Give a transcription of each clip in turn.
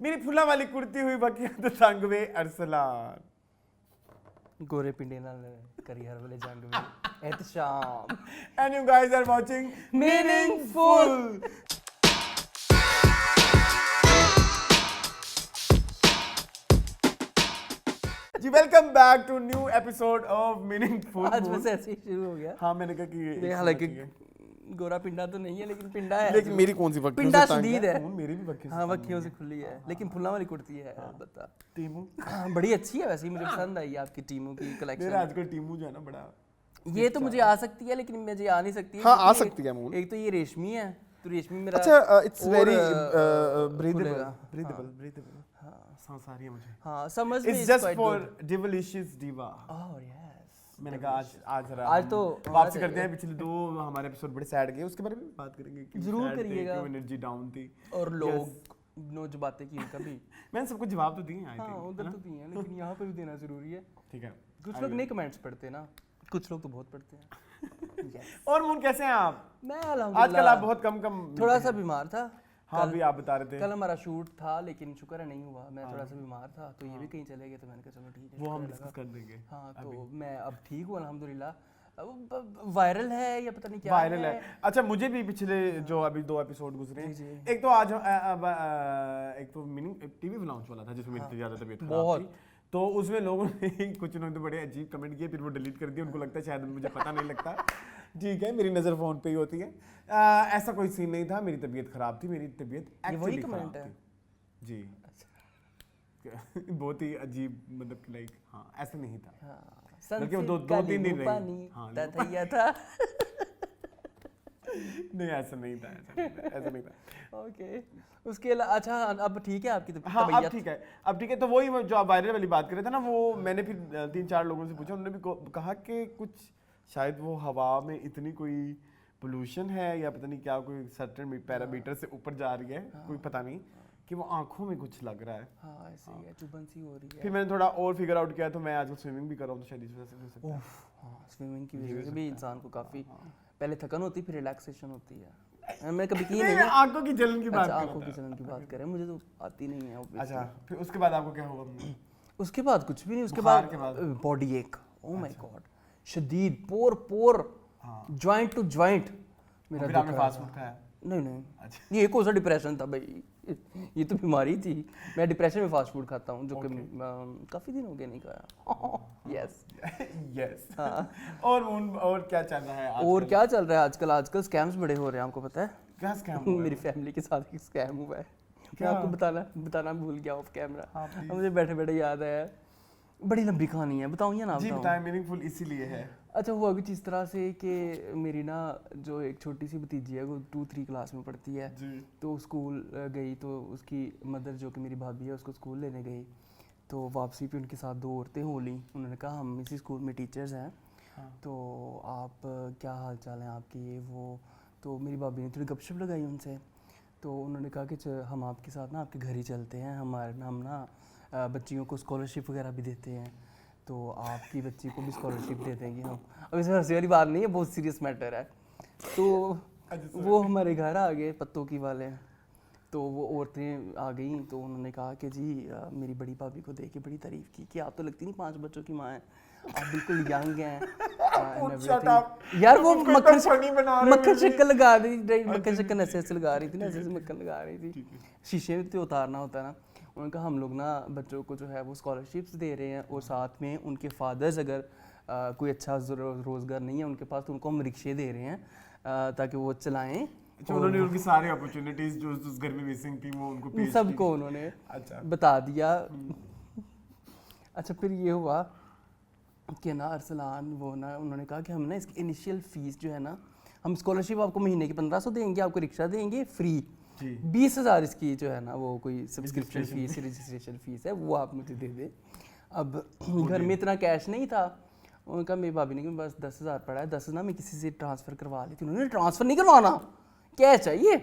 मेरी फुला वाली कुर्ती हुई बकिया तो तंग वे अरसलान गोरे पिंडे नाल करियर वाले जंग में Ehtesham and you guys are watching Meaningful. जी welcome back to new episode of meaningful आज बस ऐसे ही शुरू हो गया। हाँ मैंने कहा कि ये हालांकि गोरा पिंडा तो नहीं है लेकिन पिंडा है। लेकिन मेरी कौन सी बक्की पिंडा शदीद है। मेरी भी बक्की हाँ बक्खियों से खुली है लेकिन फुल्ला वाली कुर्ती है। बता टीमू हाँ, बड़ी अच्छी है वैसे ही मुझे पसंद आई आपकी टीमों की मेरा कलेक्शन। आजकल टीमू जो है ना बड़ा ये तो मुझे आ सकती है लेकिन मुझे आ नहीं सकती है। हाँ, आ क्योंकि सकती है मून। एक तो ये रेशमी है तो रेशमी मेरा अच्छा इट्स और, वेरी खुलेगा। ब्रीदेबल सांस आ रही है मुझे हाँ समझ में इट्स जस्ट फॉर डिवलिशियस दिवा ओह यस मैंने कहा आज जरा आज तो वापसी करते हैं। पिछले दो हमारे एपिसोड बड़े सैड गए उसके बारे में बात करेंगे कि जरूर करिएगा। एनर्जी डाउन थी और लोग नो जो बातें की उनका भी मैंने सबको जवाब तो दिए आई हाँ थिंक उधर तो दिए हैं लेकिन यहाँ पे भी देना जरूरी है। ठीक है कुछ लोग नहीं कमेंट्स पढ़ते ना, कुछ लोग तो बहुत पढ़ते हैं। और मून कैसे हैं आप मैं आजकल अल्हम्दुलिल्लाह आप बहुत कम थोड़ा सा बीमार था। हाँ अभी आप बता रहे थे कल हमारा शूट था लेकिन शुक्र है नहीं हुआ। मैं थोड़ा सा बीमार था तो ये भी कहीं चले गए तो मैंने कहा चलो ठीक है वो हम शुक्र है डिस्कस कर देंगे हाँ तो मैं अब ठीक हूँ अल्हम्दुलिल्लाह। वायरल है या पता नहीं क्या वायरल है। अच्छा मुझे भी पिछले जो अभी दो एपिसोड गुजरे हैं, एक तो आज एक तो मीनिंग टीवी लॉन्च वाला था जिसमें मेरी ज्यादा तबीयत खराब थी तो उसमें लोगों ने कुछ लोगों ने बड़े अजीब कमेंट किए फिर वो डिलीट कर दिए। उनको लगता है शायद मुझे पता नहीं लगता। ठीक है मेरी नज़र फ़ोन पे ही होती है। ऐसा कोई सीन नहीं था। मेरी तबीयत खराब थी। मेरी तबीयत एक्चुअली खराब थी जी। बहुत ही अजीब मतलब कि लाइक हाँ ऐसा नहीं था बल्कि वो दो तीन दिन रही। हाँ था नहीं ऐसा नहीं था ऐसा नहीं था। ओके उसके अलावा अच्छा अब ठीक है आपकी हाँ अब ठीक है अब ठीक है। तो वही जो आप वायरल वाली बात कर रहे थे ना वो मैंने फिर 3-4 लोगों से पूछा। उन्होंने भी कहा कि कुछ शायद वो हवा में इतनी कोई पोल्यूशन है या पता नहीं क्या कोई सर्टेन पैरामीटर से ऊपर जा रही है कोई पता नहीं कि वो आंखों में कुछ लग रहा है। हाँ ऐसे ही है चुभन सी हो रही है। फिर मैंने थोड़ा और फिगर आउट किया तो मैं आजकल स्विमिंग भी कर रहा हूँ तो शायद इस वजह से हो सकता है। हाँ स्विमिंग की वजह से भी इंसान को काफ़ी पहले थकन होती फिर रिलैक्सेशन होती है। मैं कभी की नहीं है। आंखों की जलन की बात आंखों की जलन की बात करें मुझे तो आती नहीं है। अच्छा फिर उसके बाद आपको क्या हुआ? उसके बाद कुछ भी नहीं। उसके बाद बॉडी एक ओह माय गॉड शदीद पोर जॉइंट टू जॉइंट मेरा फिर आपने फास्ट फूड खाया? नहीं अच्छा। ये कौन सा डिप्रेशन था भाई, ये तो बीमारी थी। मैं डिप्रेशन में फास्ट फूड खाता हूँ जो कि काफ़ी दिन हो गए नहीं खाया। यस और क्या चल रहा है आजकल? और क्या चल रहा है आजकल स्कैम्स बड़े हो रहे हैं। आपको पता है क्या स्कैम हुआ है? मेरी फैमिली के साथ एक स्कैम हुआ है। मैं आपको बताना भूल गया ऑफ कैमरा। मुझे बैठे बैठे याद आया। बड़ी लंबी कहानी है बताऊँ या ना जी बताएं। मीनिंगफुल इसीलिए है। अच्छा हुआ कुछ इस तरह से कि मेरी ना जो एक छोटी सी भतीजी है वो 2-3 क्लास में पढ़ती है तो स्कूल गई तो उसकी मदर जो कि मेरी भाभी है उसको स्कूल लेने गई तो वापसी पे उनके साथ 2 औरतें हो ली। उन्होंने कहा हम इसी स्कूल में टीचर्स हैं तो आप क्या हाल चाल है आपकी ये वो। तो मेरी भाभी ने थोड़ी गपशप लगाई उनसे तो उन्होंने कहा कि हम आपके साथ ना आपके घर ही चलते हैं। हम ना बच्चियों को स्कॉलरशिप वगैरह भी देते हैं तो आपकी बच्ची को भी स्कॉलरशिप दे देंगे हम। अब इसमें हंसी वाली बात नहीं है, बहुत सीरियस मैटर है। तो वो हमारे घर आ गए पत्तों की वाले तो वो औरतें आ गई तो उन्होंने कहा कि जी मेरी बड़ी भाभी को देख के बड़ी तारीफ़ की कि आप तो लगती नहीं 5 बच्चों की माँ हैं, आप बिल्कुल यंग हैं। यार वो मक्खन शक्कर लगा रही थी मक्खन शक्कर ऐसे लगा रही थी ना ऐसे मक्खन लगा रही थी। शीशे में तो उतारना होता है ना। उन्होंने कहा हम लोग ना बच्चों को जो है वो स्कॉलरशिप्स दे रहे हैं और साथ में उनके फादर्स अगर कोई अच्छा रोज़गार नहीं है उनके पास तो उनको हम रिक्शे दे रहे हैं ताकि वो चलाएं। उन्होंने उनकी सारी अपॉर्चुनिटीज जो उस घर में मिसिंग थी वो उनको पेश सबको उन्होंने बता दिया। अच्छा फिर ये हुआ कि ना अरसलान वो ना उन्होंने कहा कि हम ना इसकी इनिशियल फ़ीस जो है ना हम स्कॉलरशिप आपको महीने की 1500 देंगे, आपको रिक्शा देंगे फ्री। 20,000 इसकी जो है ना वो कोई सब्सक्रिप्शन फीस रजिस्ट्रेशन फीस है वो आप मुझे दे दें। अब घर में इतना कैश नहीं था। उनका मेरी भाभी ने कि बस 10,000 पड़ा है 10 ना मैं किसी से ट्रांसफ़र करवा ली थी। उन्होंने ट्रांसफ़र नहीं करवाना कैश चाहिए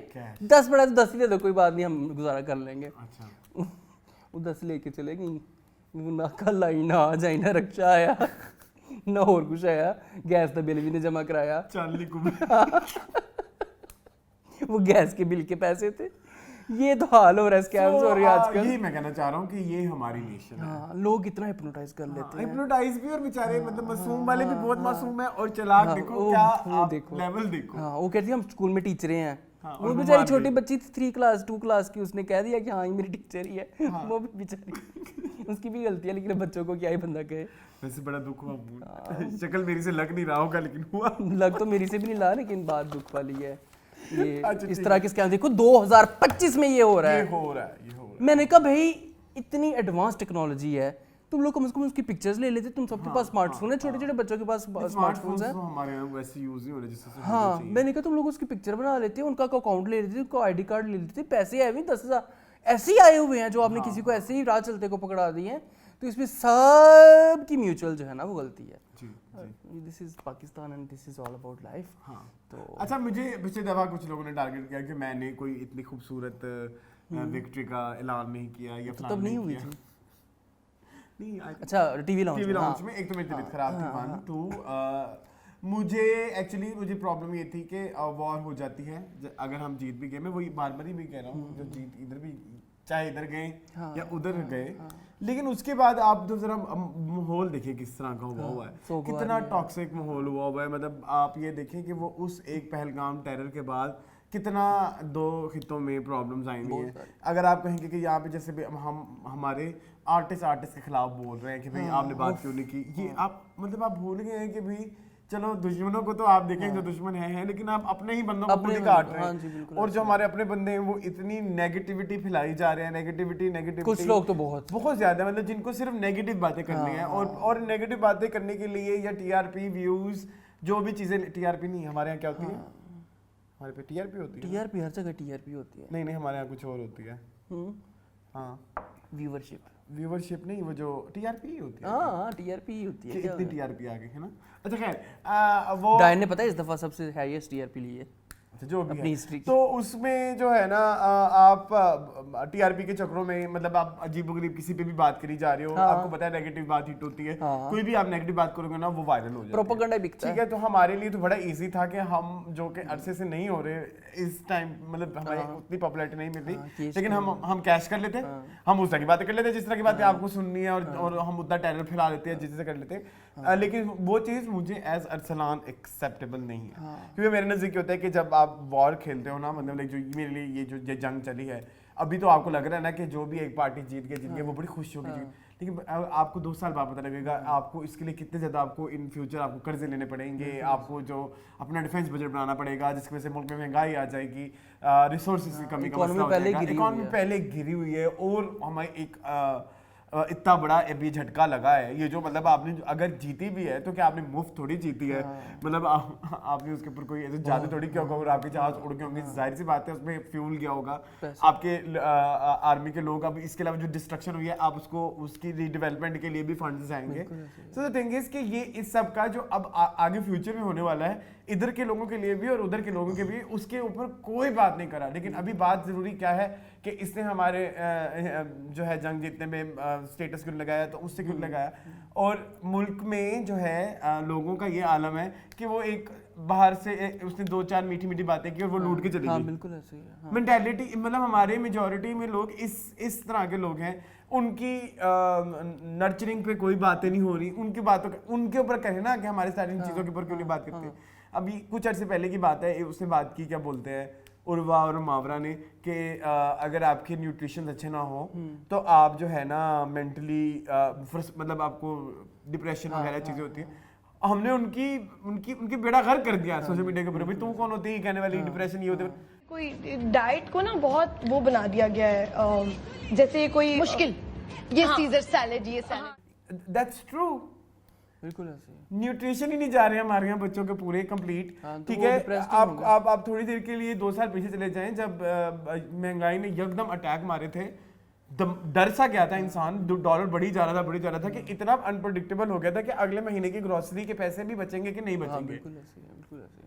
10 पड़ा तो 10 ही दे दो कोई बात नहीं हम गुजारा कर लेंगे। वो 10 लेके चले गई। ना कल आई ना आज आई ना रक्षा आया ना और कुछ आया। गैस का बिल भी नहीं जमा कराया। वो गैस के बिल के पैसे थे ये तो हाल हो रहा है, स्कैम्स हो रहे हैं आजकल। यही मैं कहना चाह रहा हूँ कि ये हमारी नेशन है। हाँ, लोग इतना हिप्नोटाइज कर लेते हैं। हिप्नोटाइज भी, और बेचारे मतलब मासूम वाले भी बहुत मासूम है, और चालाक देखो क्या आप लेवल देखो। हाँ, वो कहती है हम स्कूल में टीचरें हैं। हाँ, वो बेचारी छोटी बच्ची थी 3 क्लास 2 क्लास की, उसने कह दिया कि हाँ ये मेरी टीचर ही है। वो भी बेचारी, उसकी भी गलती है, लेकिन बच्चों को क्या ही बंदा कहे। वैसे बड़ा दुख हुआ, शक्ल मेरी से लग नहीं रहा होगा लेकिन हुआ। लग तो मेरी से भी नहीं ला, लेकिन बात दुख वाली है। ये अच्छा, इस तरह के स्कैम देखो 2025 में ये हो रहा है। ये हो रहा है। मैंने कहा भाई इतनी एडवांस टेक्नोलॉजी है, तुम लोग कम से कम उसकी पिक्चर्स ले लेते। तुम सबके पास स्मार्टफोन है, छोटे छोटे बच्चों के पास स्मार्टफोन्स है। हमारे यहाँ वैसे यूज नहीं हो रहे जिससे हाँ, मैंने कहा तुम लोग उसकी पिक्चर बना लेते, उनका अकाउंट ले लेते, उनका आईडी कार्ड ले लेते, पैसे आए हुए 10,000 ऐसे ही आए हुए हैं जो आपने किसी को ऐसे ही राह चलते को पकड़ा दिए हैं। तो इसमें सब की म्यूचुअल जो है ना वो गलती है। This is Pakistan and this is all about life. हाँ, तो अच्छा, मुझे पिछले दफा कुछ लोगों ने टारगेट किया कि मैंने कोई इतनी खूबसूरत विक्ट्री का ऐलान नहीं किया या तो तब नहीं हुई थी। नहीं, अच्छा, टीवी लॉन्च में एक तो मेरी तबीयत खराब थी, 1 2 मुझे एक्चुअली मुझे प्रॉब्लम ये थी कि वॉर हो जाती है अगर हम जीत भी गए। मैं वही बार बार ही भी कह रहा हूँ, जो जीत इधर भी चाहे इधर गए या उधर गए, लेकिन उसके बाद आप तो जरा माहौल देखिए किस तरह का हुआ है, कितना टॉक्सिक माहौल हुआ है। मतलब आप ये देखें कि वो उस एक पहलगाम टेरर के बाद कितना 2 खित्तों में प्रॉब्लम्स आई हुई हैं। अगर आप कहेंगे कि यहाँ पे जैसे भी हम हमारे आर्टिस्ट के खिलाफ बोल रहे हैं कि भाई आपने बात क्यों नहीं की, ये आप मतलब आप भूल गए हैं कि भाई चलो दुश्मनों को तो आप देखें जो दुश्मन है, लेकिन आप अपने ही बंदों को खुद ही काट रहे हैं। और जो हमारे अपने बंदे हैं वो इतनी नेगेटिविटी फैलाई जा रहे हैं, नेगेटिविटी कुछ लोग तो बहुत ज्यादा, मतलब जिनको सिर्फ नेगेटिव बातें करनी है। और नेगेटिव बातें करने के लिए या टीआरपी व्यूज जो भी चीजें, टीआरपी नहीं हमारे यहाँ क्या होती है, हमारे पे टीआरपी होती है। टीआरपी हर जगह टीआरपी होती है। नहीं हमारे यहाँ कुछ और होती है। हाँ, व्यूवरशिप नहीं, वो जो टीआरपी होती है। हाँ, टीआरपी ही होती है। कितनी टीआरपी आ गई है ना। अच्छा खैर, वो डायन ने पता है इस दफा सबसे हाईएस्ट टीआरपी ली है जो भी अपनी है। हिस्ट्री। तो उसमें जो है ना आप टीआरपी के चक्रों में मतलब आप अजीबोगरीब किसी पे भी बात करी जा रहे हो, आपको पता है नेगेटिव बात हिट होती है, कोई भी आप नेगेटिव बात करोगे ना वो वायरल हो जाता है, प्रोपेगेंडा बिकता है। ठीक है, तो हमारे लिए तो बड़ा इजी था कि हम जो कि अरसे से नहीं हो रहे इस टाइम, मतलब हमारी उतनी पॉपुलैरिटी नहीं मिलती, लेकिन हम कैश कर लेते, हम उस तरह की बातें कर लेते जिस तरह की बातें आपको सुननी है, और हम उतना टेरर फैला लेते हैं जिससे कर लेते हैं। लेकिन वो चीज़ मुझे एज अरसलान एक्सेप्टेबल नहीं है, क्योंकि मेरे नज़दीक होता है कि जब आप वॉर खेलते हो ना, मतलब लाइक जो मेरे लिए ये जो जंग चली है अभी, तो आपको लग रहा है ना कि जो भी एक पार्टी जीत गई वो बड़ी खुश होगी, लेकिन आपको 2 साल बाद पता लगेगा आपको इसके लिए कितने ज़्यादा आपको इन फ्यूचर आपको कर्जे लेने पड़ेंगे, आपको जो अपना डिफेंस बजट बनाना पड़ेगा, जिसकी वजह से मुल्क में महंगाई आ जाएगी, रिसोर्सेज की कमी का मसला हो जाएगा, इकॉनमी पहले गिरी हुई है, और हमारी एक इतना बड़ा अभी झटका लगा है। ये जो मतलब आपने अगर जीती भी है तो क्या आपने मुफ्त थोड़ी जीती है, मतलब आपने उसके ऊपर कोई ऐसे जादू थोड़ी किया होगा और आपके जहाज उड़ गए होंगे, जाहिर सी बात है उसमें फ्यूल गया होगा, आपके आर्मी के लोग, अब इसके अलावा जो डिस्ट्रक्शन हुई है आप उसको उसकी रीडेवलपमेंट के लिए भी फंड्स आएंगे। सो द थिंग इज कि ये इस सब का जो अब आगे फ्यूचर में होने वाला है, इधर के लोगों के लिए भी और उधर के लोगों के भी, उसके ऊपर कोई बात नहीं करा। लेकिन अभी बात जरूरी क्या है कि इसने हमारे जो है जंग जीतने में स्टेटस क्यों लगाया, तो उससे क्यों लगाया, और मुल्क में जो है लोगों का ये आलम है कि वो एक बाहर से उसने 2-4 मीठी मीठी बातें की और वो लूट के चली गई। बिल्कुल ऐसे ही है। मेंटालिटी, मतलब हमारे मेजॉरिटी में लोग इस तरह के लोग हैं, उनकी नर्चरिंग पे कोई बातें नहीं हो रही, उनकी बातों उनके ऊपर कहें ना कि हमारे सारी चीज़ों के ऊपर क्यों नहीं बात करते। अभी कुछ अर्से पहले की बात है, उसने बात की, क्या बोलते हैं, उर्वा और मावरा ने, कि अगर आपके न्यूट्रिशन अच्छे ना हो तो आप जो है ना मेंटली मतलब आपको डिप्रेशन वगैरह चीज़ें होती हैं। हमने उनकी बेड़ा गर्क कर दिया सोशल मीडिया के ऊपर, भाई तू कौन होती है कहने वाली, डिप्रेशन ये होते। कोई डाइट को ना बहुत वो बना दिया गया है, जैसे कोई मुश्किल, ये सीजर सैलेड, ये सैलेड। दैट्स ट्रू, बिल्कुल ऐसे न्यूट्रिशन ही नहीं जा रहे हैं हमारे यहाँ बच्चों के पूरे कंप्लीट। ठीक है, आप थोड़ी देर के लिए 2 साल पीछे चले जाएं, जब महंगाई ने यकदम अटैक मारे थे, डर सा क्या था इंसान, डॉलर बढ़ी जा रहा था कि इतना अनप्रेडिक्टेबल हो गया था कि अगले महीने की ग्रोसरी के पैसे भी बचेंगे कि नहीं बचेंगे। बिल्कुल ऐसे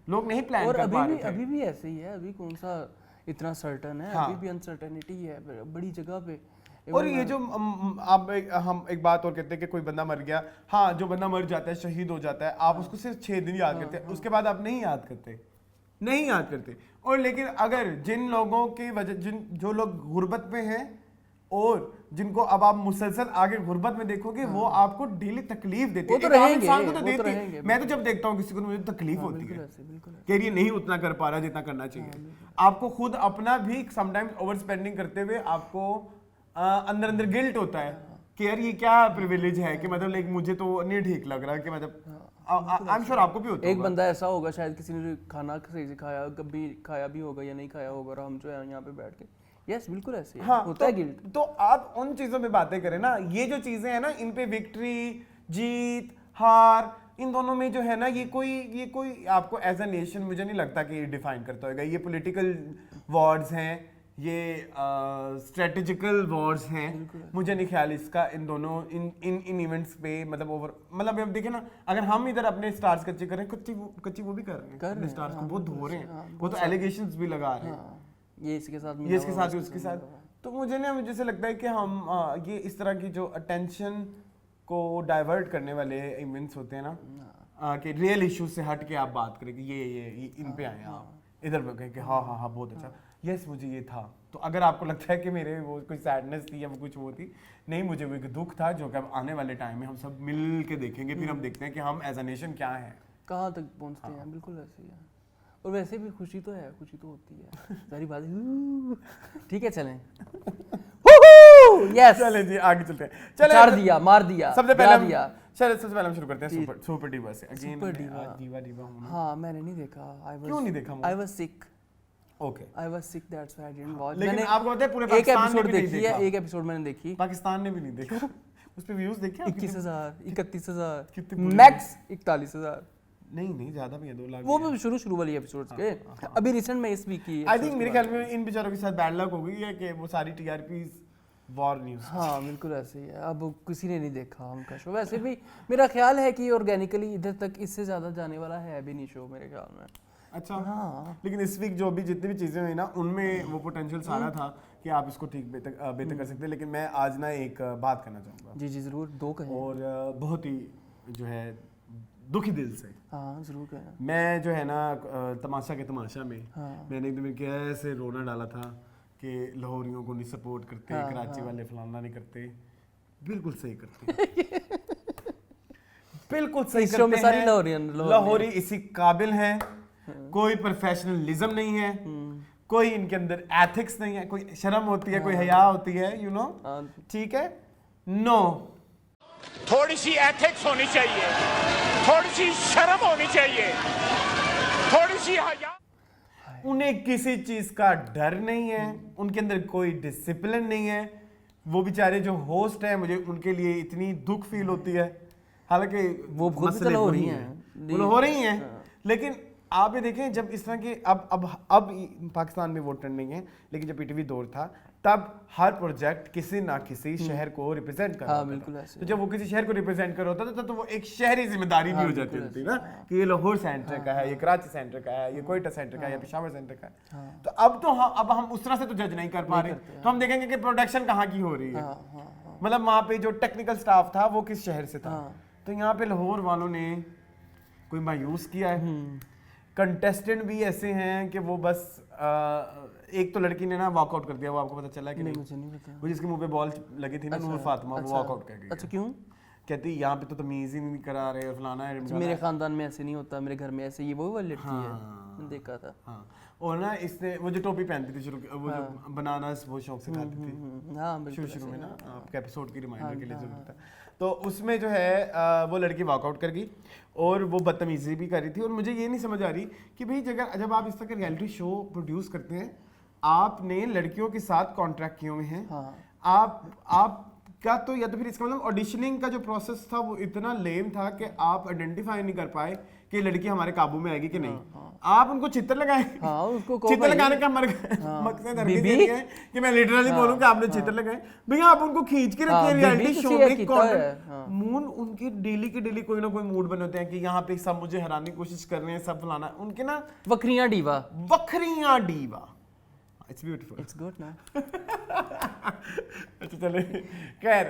लोग नहीं प्लान कर पा रहे थे। अभी भी ऐसे ही है, अभी कौन सा इतना सर्टन है, अभी भी अनसर्टेनिटी है बड़ी जगह पे। और ये जो हम एक बात और कहते हैं कि कोई बंदा मर गया, हाँ जो बंदा मर जाता है, शहीद हो जाता है, आप उसको सिर्फ 6 दिन याद करते हैं, उसके बाद आप नहीं याद करते। और लेकिन अगर जिन लोगों की वजह जो लोग गुर्बत में हैं और जिनको अब आप मुसलसल आगे गुर्बत में देखोगे वो आपको डेली तकलीफ देते हैं। वो तो एक आम रहेंगे, इंसान को तो वो तो देती है। रहेंगे, मैं तो जब देखता हूँ किसी को तो मुझे तकलीफ होती है बिल्कुल कि ये नहीं उतना कर पा रहा जितना करना चाहिए। आपको खुद अपना भी समटाइम्स ओवर स्पेंडिंग करते हुए आपको अंदर अंदर गिल्ट होता है कि यार ये क्या प्रिविलेज है कि मतलब लाइक मुझे तो नहीं ठीक लग रहा कि मतलब आई एम श्योर आपको भी होता एक बंदा ऐसा होगा शायद किसी ने खाना सही से खाया, कभी खाया भी होगा या नहीं खाया होगा, और हम जो है यहाँ पे बैठ के यस बिल्कुल ऐसे हाँ, होता है गिल्ट। तो आप उन चीजों पे बातें करें ना, ये जो चीजें हैं ना इन पे विक्ट्री जीत हार इन दोनों में जो है ना ये कोई आपको एज अ नेशन मुझे नहीं लगता कि ये डिफाइन करता होगा। ये पॉलिटिकल वॉर्स हैं, ये स्ट्रेटेजिकल वॉर्स हैं, मुझे नहीं ख्याल इसका इन दोनों इन इवेंट्स पे मतलब ओवर मतलब अब देखें ना अगर हम इधर अपने स्टार्स कच्चे करें कच्ची वो भी कर रहे हैं अपने स्टार्स को बहुत धो रहे हैं, वो तो एलिगेशंस भी लगा रहे हैं ये इसके साथ ये इसके साथ उसके साथ। तो मुझे से लगता है कि हम ये इस तरह की जो अटेंशन को डाइवर्ट करने वाले इवेंट्स होते हैं ना कि रियल इश्यूज से हट के आप बात करें कि ये इन पे आए आप इधर पे कहें कि हाँ बहुत अच्छा यस मुझे ये था। तो अगर आपको लगता है कि मेरे वो कोई सैडनेस थी या वो कुछ वो थी, नहीं मुझे वो एक दुख था जो कि अब आने वाले टाइम में हम सब मिल के देखेंगे, फिर हम देखते हैं कि हम एज अ नेशन क्या है, कहाँ तक पहुँचते हैं। बिल्कुल ऐसे ही है। और वैसे भी खुशी तो है, खुशी तो होती है सारी बात। ठीक है चलें यस चले जी आगे चलते हैं। चले चार दिया मार दिया सबसे पहले दिया। चलो सबसे पहले हम शुरू करते हैं सुपर डिवा से। Again super diva. डिवा हूं। हाँ मैंने नहीं देखा। क्यों नहीं देखा? I was sick. Okay I was sick that's why I didn't watch. लेकिन मैंने आपको पता है पूरे एक पाकिस्तान ने एपिसोड भी नहीं देखी देखा। है, एक एपिसोड मैंने देखी। पाकिस्तान ने भी नहीं देखा। उस पे व्यूज देखे आप? 21,000 31,000 कितने मैक्स 41,000। नहीं ज्यादा भी है 2 लाख। वो भी शुरू वाली एपिसोड्स के अभी रिसेंट में इस वीक की। आई थिंक मेरे ख्याल में इन बेचारों के साथ बैड लक हो गई है कि वो सारी टीआरपीज वॉर न्यूज़। हाँ बिल्कुल ऐसे ही है। अब किसी ने नहीं देखा उनका शो। वैसे भी मेरा ख्याल है कि ऑर्गेनिकली इधर तक इससे ज़्यादा जाने वाला है भी नहीं शो मेरे ख्याल में। अच्छा हाँ लेकिन इस वीक जो भी जितनी भी चीज़ें हुई ना उनमें वो पोटेंशियल सारा था कि आप इसको ठीक बेहतर कर सकते हैं। लेकिन मैं आज ना एक बात करना चाहूँगा। जी ज़रूर, दो कहें। और बहुत ही जो है दुखी दिल से हाँ ज़रूर कहें। मैं जो है ना तमाशा के तमाशा में हाँ। मैंने एक दिन कैसे रोना डाला था कि लाहौरियों को नहीं सपोर्ट करते, कराची वाले फलाना नहीं करते। बिल्कुल सही करते बिल्कुल सही शो में करते सारी हैं। लाहौरी इसी काबिल हैं। कोई प्रोफेशनलिज्म नहीं है, कोई इनके अंदर एथिक्स नहीं है, कोई शर्म होती है, कोई हया होती है, यू नो। ठीक है नो थोड़ी सी एथिक्स होनी चाहिए, थोड़ी सी शर्म होनी चाहिए, थोड़ी सी हया। उन्हें किसी चीज का डर नहीं है, उनके अंदर कोई डिसिप्लिन नहीं है। वो बेचारे जो होस्ट हैं मुझे उनके लिए इतनी दुख फील होती है। हालांकि वो खुद भी तो लाहौरी हैं। वो लाहौरी हैं, लेकिन आप ये देखें जब इस तरह के अब पाकिस्तान में वोट ट्रेंडिंग है, लेकिन जब पीटीवी दौर था तब हर प्रोजेक्ट किसी ना किसी शहर को रिप्रेजेंट कर रहा था। तो जब वो किसी शहर को रिप्रेजेंट कर रहा होता था तो वो एक शहरी जिम्मेदारी भी हो जाती थी ना कि ये लाहौर सेंटर का है, ये कराची सेंटर का है, ये कोयटा सेंटर का है, ये पेशावर सेंटर का है। तो अब हम उस तरह से तो जज नहीं कर पा रहे। तो हम देखेंगे कि प्रोडक्शन कहाँ की हो रही है, मतलब वहाँ पे जो टेक्निकल स्टाफ था वो किस शहर से था। तो यहाँ पे लाहौर वालों ने कोई मायूस किया है। कंटेस्टेंट भी ऐसे हैं कि वो बस एक तो लड़की ने ना वॉकआउट कर दिया, वो आपको पता चला कि नहीं? मुझे नहीं पता। वो जिसके मुंह पे बॉल लगी थी ना, नूर फातिमा, वो वॉकआउट कर गई। अच्छा क्यों? कहती यहाँ पे तो तमीज ही नहीं करा रहे और फलाना है। मेरे खानदान में ऐसे नहीं होता, मेरे घर में ऐसे ये वो वाली लड़की है, मैंने देखा था। हाँ और ना इसने वो जो टोपी पहनती थी शुरू वो जो बनानास वो शौक से खाती थी हाँ बिल्कुल शुरू में ना, आपके एपिसोड की रिमाइंडर के लिए जरूरत है। तो उसमें जो है वो लड़की वॉकआउट कर गई और वो बदतमीजी भी कर रही थी। और मुझे ये नहीं समझ आ रही कि भाई जब आप इस तरह का रियलिटी शो प्रोड्यूस करते हैं, आपने लड़कियों के साथ कॉन्ट्रैक्ट किए हुए हैं। आप क्या तो या तो फिर इसका मतलब ऑडिशनिंग का जो प्रोसेस था वो इतना लेम था कि आप आइडेंटिफाई नहीं कर पाए कि लड़की हमारे काबू में आएगी कि नहीं। आप उनको चित्र लगाए। चित्र लगाने का मकसद हरगिज़ है कि मैं लिटरली बोलूं कि आपने चित्र लगाए। भैया आप उनको खींच के रखिए रियलिटी शो में। मून उनकी डेली के डेली कोई ना कोई मूड बने होते हैं कि यहाँ पे सब मुझे हराने की कोशिश कर रहे हैं, सब फलाना। उनके ना वखरियां डीवा। इट्स ब्यूटीफुल, इट्स गुड ना। अच्छा चले खैर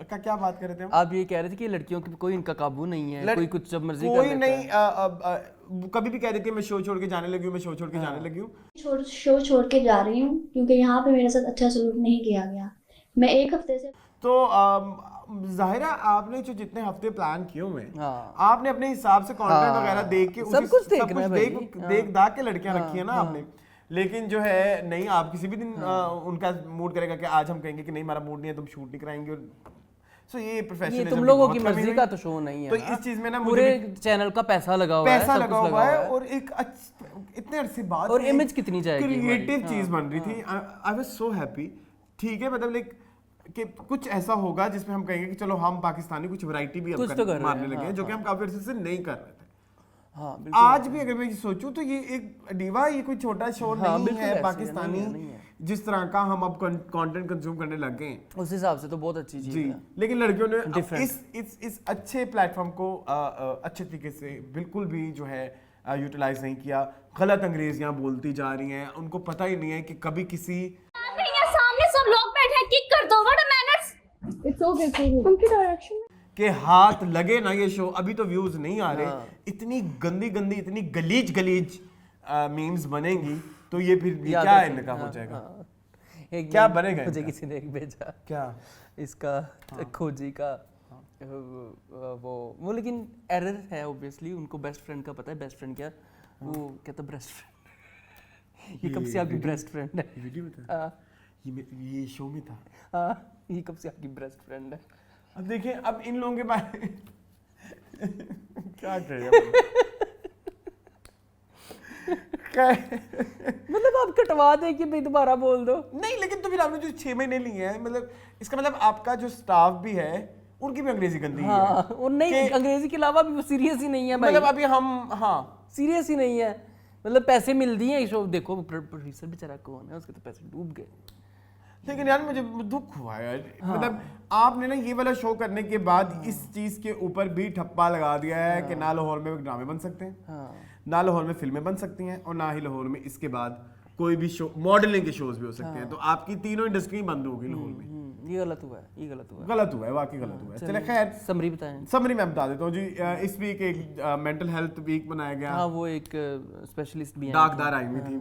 का क्या बात कर रहे थे हम? आप ये कह रहे थे कि लड़कियों की कोई इनका काबू नहीं है, कोई कुछ जब मर्जी कर कोई लेता है। नहीं कभी भी कह देती है मैं शो छोड़ के जाने लगी हूँ, मैं शो छोड़ के जाने लगी हूँ। शो छोड़ के जा रही हूँ क्योंकि यहाँ पे मेरे साथ अच्छा सलूक नहीं किया गया। मैं एक हफ्ते से तो जाहिरा आपने जो जितने हफ्ते प्लान किए हुए हैं, हाँ। आपने अपने हिसाब से कंटेंट वगैरह देख के सब कुछ देखना है भाई। देख दाग के लड़कियां रखी है ना आपने। लेकिन जो है नहीं, आप किसी भी दिन उनका मूड करेगा कि आज हम कहेंगे कि नहीं हमारा मूड नहीं है, तुम शूट नहीं कराएंगे। सो ये प्रोफेशनलिज्म ये तुम लोगों की मर्जी का तो शो नहीं है तो ना। इस चीज में ना पूरे चैनल का पैसा लगा हुआ है, पैसा सब लगा कुछ हुआ है और एक इतने अरसे बाद और image कितनी जाएगी क्रिएटिव हमारी। चीज बन रही थी। I was so happy. ठीक है, मतलब लाइक कि कुछ ऐसा होगा जिसमें हम कहेंगे कि चलो हम पाकिस्तानी कुछ वैरायटी भी कुछ तो कर रहे मारने हैं, लगे हैं, जो कि हम काफी अरसे से नहीं कर रहे थे। हाँ बिल्कुल। आज भी अगर मैं सोचूं तो ये एक डीवा, ये कोई छोटा शो नहीं बिल्कुल है ऐसे पाकिस्तानी, नहीं है। जिस तरह का हम अब कंटेंट कंज्यूम करने लग गए हैं। उस हिसाब से तो बहुत अच्छी चीज जी, है। लेकिन लड़कियों ने Different. इस अच्छे प्लेटफॉर्म को अच्छे तरीके से बिल्कुल भी जो है यूटिलाइज नहीं किया। गलत अंग्रेजियां बोलती जा रही हैं, उनको पता ही नहीं है कि कभी किसी सामने सब लोग बैठे हैं, किक कर दो। What a manners. It's okay उनकी डायरेक्शन में के हाथ लगे ना ये शो, अभी तो व्यूज नहीं आ रहे। इतनी गंदी गंदी इतनी गलीज मीम्स बनेंगी तो ये फिर याद क्या रखें, इनका हो जाएगा। एक क्या meme बनेगा मुझे इनका? किसी ने एक भेजा क्या इसका खोजी का वो लेकिन एरर है ऑब्वियसली। उनको बेस्ट फ्रेंड का पता है, बेस्ट फ्रेंड क्या वो कहता ब्रेस्ट फ्रेंड। ये कब से आपकी बेस्ट फ्रेंड है? वीडियो में था, हाँ, ये शो में था। हाँ, ये कब से आपकी बेस्ट फ्रेंड है? अब देखिए, अब इन लोगों के बारे में क्या करें मतलब आप कटवा दे कि भाई दोबारा बोल दो। नहीं, लेकिन तो फिर आपने जो 6 महीने लिए हैं, मतलब इसका मतलब आपका जो स्टाफ भी है उनकी भी अंग्रेजी गंदी ही हाँ, है। और नहीं अंग्रेजी के अलावा भी वो सीरियस ही नहीं है भाई। मतलब अभी हम सीरियस ही नहीं है। मतलब पैसे मिल दिए हैं शो, देखो प्रोड्यूसर बेचारा कौन है, उसके तो पैसे डूब गए। लेकिन यार मुझे दुख हुआ यार। मतलब आपने ना ये वाला शो करने के बाद इस चीज के ऊपर भी ठप्पा लगा दिया है कि ना लाहौर में ड्रामे बन सकते हैं, ना लाहौर में फिल्में बन सकती हैं, और ना ही लाहौर में इसके बाद कोई भी शो मॉडलिंग के शोज भी हो सकते हैं। तो आपकी तीनों इंडस्ट्री बंद होगी लाहौर में। ये गलत हुआ है, ये गलत हुआ है। गलत हुआ है, वाकई गलत हुआ है। चले खैर, समरी बताएं। समरी मैं बता देता हूँ जी। इस वीक एक मेंटल हेल्थ वीक मनाया गया। हाँ, वो एक स्पेशलिस्ट भी हैं। डाकदार आई हुई थी।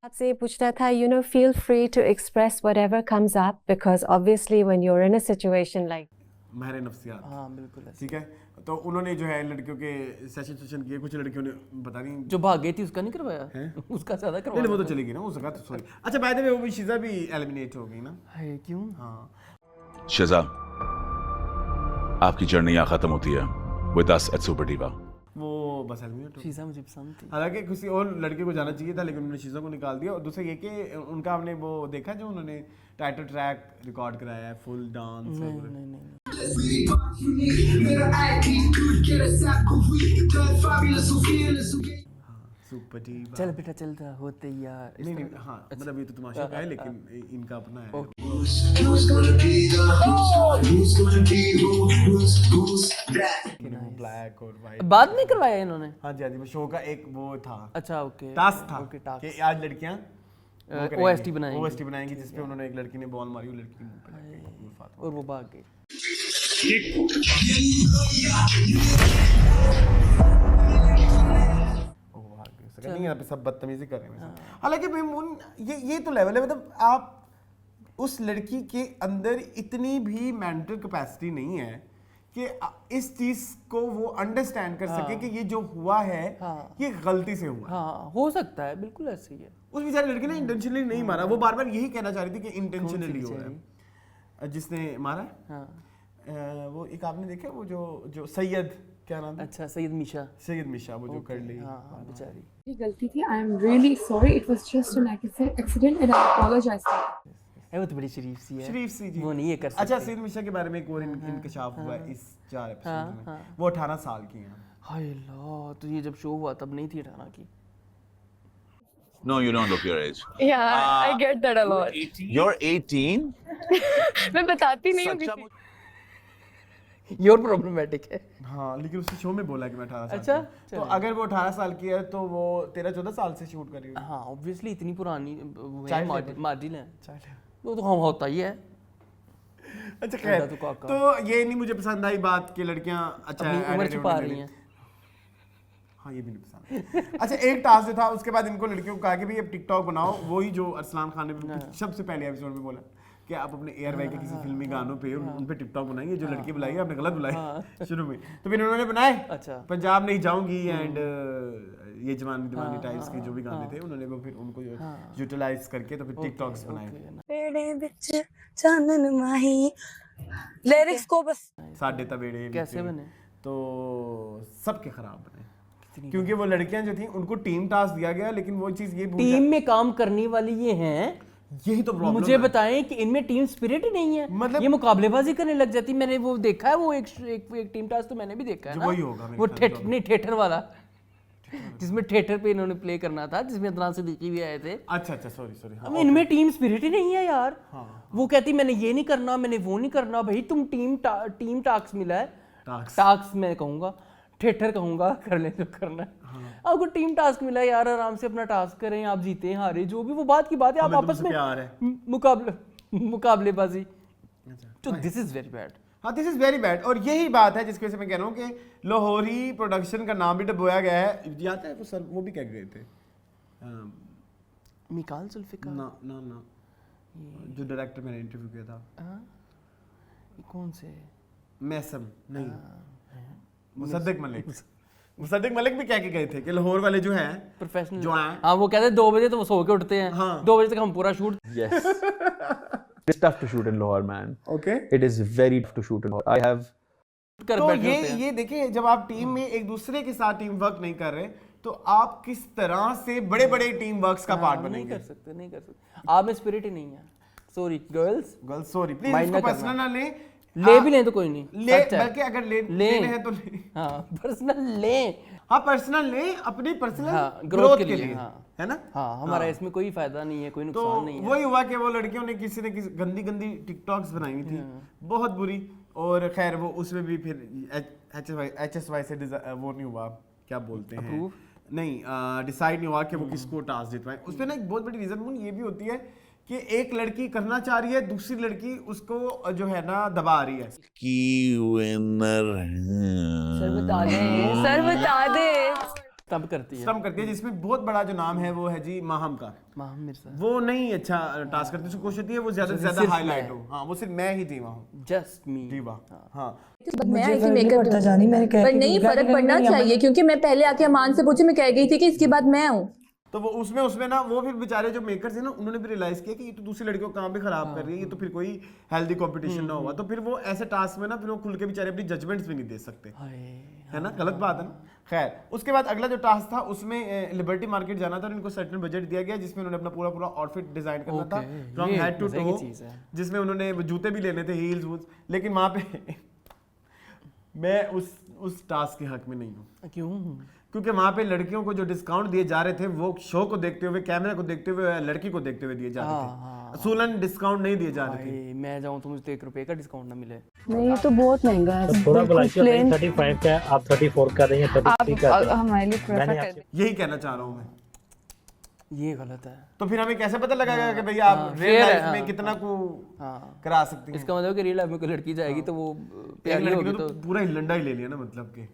आपसे ये पूछना था, feel free to express whatever comes up, because obviously when you're in a situation like महरे नफ्सियात। हाँ बिल्कुल ऐसे। ठीक है, तो उन्होंने जो है लड़कियों के सेशन किए। कुछ लड़कियों ने पता नहीं जो भाग गई थी उसका नहीं करवाया, उसका ज्यादा नहीं, करवाया। वो तो चली गई ना, उसका तो सॉरी। अच्छा, बाय द वे वो भी शीजा भी एलिमिनेट हो गई ना। है क्यों? हाँ, शिजा, आपकी जर्नी यहाँ खत्म होती है with us at super diva. वो बस एलिमिनेट हो। शीजा मुझे पसंद थी। हालांकि किसी और लड़के को जाना चाहिए था, लेकिन उन्होंने शीजा को निकाल दिया। और दूसरा ये कि उनका हमने वो देखा जो उन्होंने टाइटल ट्रैक रिकॉर्ड कराया है, फुल डांस। Super diva. चल बेटा चलता होते यार। नहीं नहीं, हाँ मतलब ये तो तमाशा का है, लेकिन इनका अपना है। ब्लैक और वाइट। बाद में करवाया इन्होंने? हाँ जी, हाँ जी, वो शो का एक वो था, अच्छा ओके, टास्क था ओके, टास्क। कि आज लड़कियां OST बनाएंगी। OST बनाएंगी, जिसपे उन्होंने एक लड़की ने बॉल मारी, वो लड़की के मुंह पे लग गई। फातिमा। और वो भाग गई। नहीं, यहाँ पे सब बदतमीजी कर रहे हैं। हालांकि मेमून ये तो लेवल है, मतलब आप उस लड़की के अंदर इतनी भी मेंटल कैपेसिटी नहीं है कि इस चीज को वो अंडरस्टैंड कर सके कि ये जो हुआ है ये गलती से हुआ। हाँ, हो सकता है, बिल्कुल ऐसे ही है। उस बेचारी लड़की ने इंटेंशनली नहीं मारा, वो बार बार यही कहना चाह रही थी कि इंटेंशनली हो रहा है। जिसने मारा वो एक आपने देखा, वो जो सैयद, क्या नाम था? अच्छा, सैयद मिशा। सैयद मिशा, वो जो कर ली। हाँ बेचारी। गलती थी। I am really sorry, it was just an accident and I apologise. वो तो बड़ी शरीफ सी है। शरीफ सी जी। वो नहीं ये कर सकती। अच्छा, सैयद मिशा के बारे में एक और इंकशाफ हुआ है इस 4 एपिसोड में। वो 18 साल की हैं। हाय ला, तो ये जब शो हुआ तब नहीं थी 18 की। No, you don't look your age. Yeah, I get that a lot. You're 18? मैं बताती नहीं हूँ किसी। You're problematic है। हाँ, लेकिन उसने शो में बोला कि मैं 18 साल अच्छा, की। तो अगर वो 18 साल की है तो वो 13-14 साल से शूट कर रही है। हाँ, ऑब्वियसली इतनी पुरानी वो है, Child labor। मार्जिन है। वो तो हम होता ही है। अच्छा खैर, तो ये नहीं मुझे पसंद आई बात कि लड़कियां अच्छा उम्र छुपा रही हैं। हाँ ये भी नहीं पसंद। अच्छा एक टास्क जो था उसके बाद इनको लड़कियों को कहा कि भाई अब टिकटॉक बनाओ, वही जो अरसलान खान ने सबसे पहले एपिसोड में बोला कि आप अपने एयरवे के किसी फिल्मी गानों पे उन पे टिकटॉक बनाइए, जो लड़की बुलाई है आपने गलत बुलाई शुरू में, तो फिर उन्होंने बनाए अच्छा पंजाब नहीं जाऊंगी एंड ये जवानी दीवानी टाइप्स के जो भी गाने थे उन्होंने वो फिर उनको यूटिलाइज करके तो फिर टिकटॉक्स बनाए। चानन माही लिरिक्स को बस साढ़े तवेड़े कैसे बने? तो सबके खराब बने क्योंकि वो लड़कियां जो थी उनको टीम टास्क दिया गया, लेकिन वो चीज ये टीम में काम करने वाली ये हैं, यही तो प्रॉब्लम मुझे बताएं कि इनमें टीम स्पिरिट ही नहीं है, मतलब ये मुकाबलेबाजी करने लग जाती। मैंने वो देखा है, वो एक टीम टास्क तो मैंने भी देखा है ना, वही होगा वो थिएटर वाला जिसमें थिएटर पे इन्होंने प्ले करना था, जिसमें अदनान सिद्दीकी भी आए थे। अच्छा सॉरी अब इनमें टीम स्पिरिट ही नहीं है यार। वो कहती मैंने ये नहीं करना, मैंने वो नहीं करना। भाई तुम टीम टास्क मिला है, टास्क मैं कहूँगा, थिएटर कहूँगा, कर ले जो करना है। आपको टीम टास्क मिला है यार, आराम से अपना टास्क करें, आप जीते हारे जो भी वो बात की बात है, आप आपस में मुकाबलेबाजी। तो दिस इज वेरी बैड। हाँ दिस इज वेरी बैड, और यही बात है जिसकी वजह से मैं कह रहा हूँ कि लाहौरी प्रोडक्शन का नाम भी डबोया गया है। याद है वो सर वो भी कह गए थे मिकाल जुल्फिकार ना जो डायरेक्टर मैंने इंटरव्यू किया था, कौन से? मैसम नहीं, मुसद्दिक मलिक भी कह के गए थे कि लाहौर वाले जो हैं प्रोफेशनल जो हैं, हाँ वो कहते हैं 2 बजे तो वो सो के उठते हैं, 2 बजे तक हम पूरा shoot. Yes. It's tough to shoot in Lahore, man. Okay. It is very tough to shoot in Lahore. I have. तो ये देखिए जब आप टीम में एक दूसरे के साथ टीम वर्क नहीं कर रहे तो आप किस तरह से बड़े बड़े टीम वर्क्स का पार्ट बनेंगे? नहीं कर सकते। आप में स्पिरिट ही नहीं है। सॉरी गर्ल्स सॉरी प्लीज इसको पर्सनल ना ले भी लें तो कोई नहीं बल्कि अगर लेने हैं तो पर्सनल ले, हाँ पर्सनल ले अपनी पर्सनल ग्रोथ के लिए है ना। हाँ हमारा इसमें कोई फायदा नहीं है, कोई नुकसान नहीं है। वही हुआ कि वो लड़कियों ने किसी ने गंदी टिकटॉक्स बनाई हुई थी बहुत बुरी, और खैर वो उसमें भी फिर HSY से वो नहीं हुआ, क्या बोलते हैं, नहीं डिसाइड नहीं हुआ कि वो किसको टास्क जितवाए। उसमें ना एक बहुत बड़ी रीजन ये भी होती है कि एक लड़की करना चाह रही है, दूसरी लड़की उसको जो है ना दबा रही है की विनर सर बता दे तब करती है जिसमें बहुत बड़ा जो नाम है वो है जी माहम का, माहम मिर्जा। वो नहीं अच्छा टास्क करती, उसकी कोशिश होती है वो ज्यादा से ज्यादा हाईलाइट हो। हाँ वो सिर्फ मैं ही थी वहाँ, जस्ट मी। जी वाह। हाँ मैं पर नहीं फर्क पड़ना चाहिए, क्योंकि मैं पहले आके अमान से पूछे, मैं कह गई थी कि इसके बाद मैं हूँ। तो वो उसमें ना वो फिर बेचारे जो मेकर्स हैं ना उन्होंने भी रियलाइज किया कि ये तो दूसरी लड़कियों का काम भी खराब कर रही है, ये तो फिर कोई हेल्दी कंपटीशन ना होगा। तो फिर वो ऐसे टास्क में ना फिर वो खुल के बेचारे अपनी जजमेंट्स भी नहीं दे सकते, है ना, गलत बात है ना। खैर उसके बाद अगला जो टास्क था उसमें लिबर्टी मार्केट जाना था और इनको सर्टेन बजट दिया गया जिसमें उन्होंने अपना पूरा आउटफिट डिजाइन करना था फ्रॉम हेड टू टो, जिसमें उन्होंने जूते भी लेने थे, हील्स वूल्स। लेकिन वहाँ पे मैं उस टास्क के हक में नहीं हूँ। क्यों? क्योंकि वहाँ पे लड़कियों को जो डिस्काउंट दिए जा रहे थे वो शो को देखते हुए, कैमरे को देखते हुए, लड़की को देखते हुए दिए जा रहे थे, असूलन डिस्काउंट नहीं दिए जा रहे थे। मैं जाऊँ तो मुझे 1 रुपए का डिस्काउंट ना मिले। नहीं तो बहुत महंगा है, तो थोड़ा बुलाइए, 35 का आप 34 का देंगे, 33 का हमारे लिए प्रेफर कर दे। यही कहना चाह रहा हूँ मैं, ये गलत है। तो फिर हमें कैसे पता लगेगा कि भैया आप रियल लाइफ में कितना को करा सकते हैं? इसका मतलब कि रियल लाइफ में कोई लड़की जाएगी तो वो प्यारी होगी तो पूरा हिलंडा ही ले लिया ना, मतलब के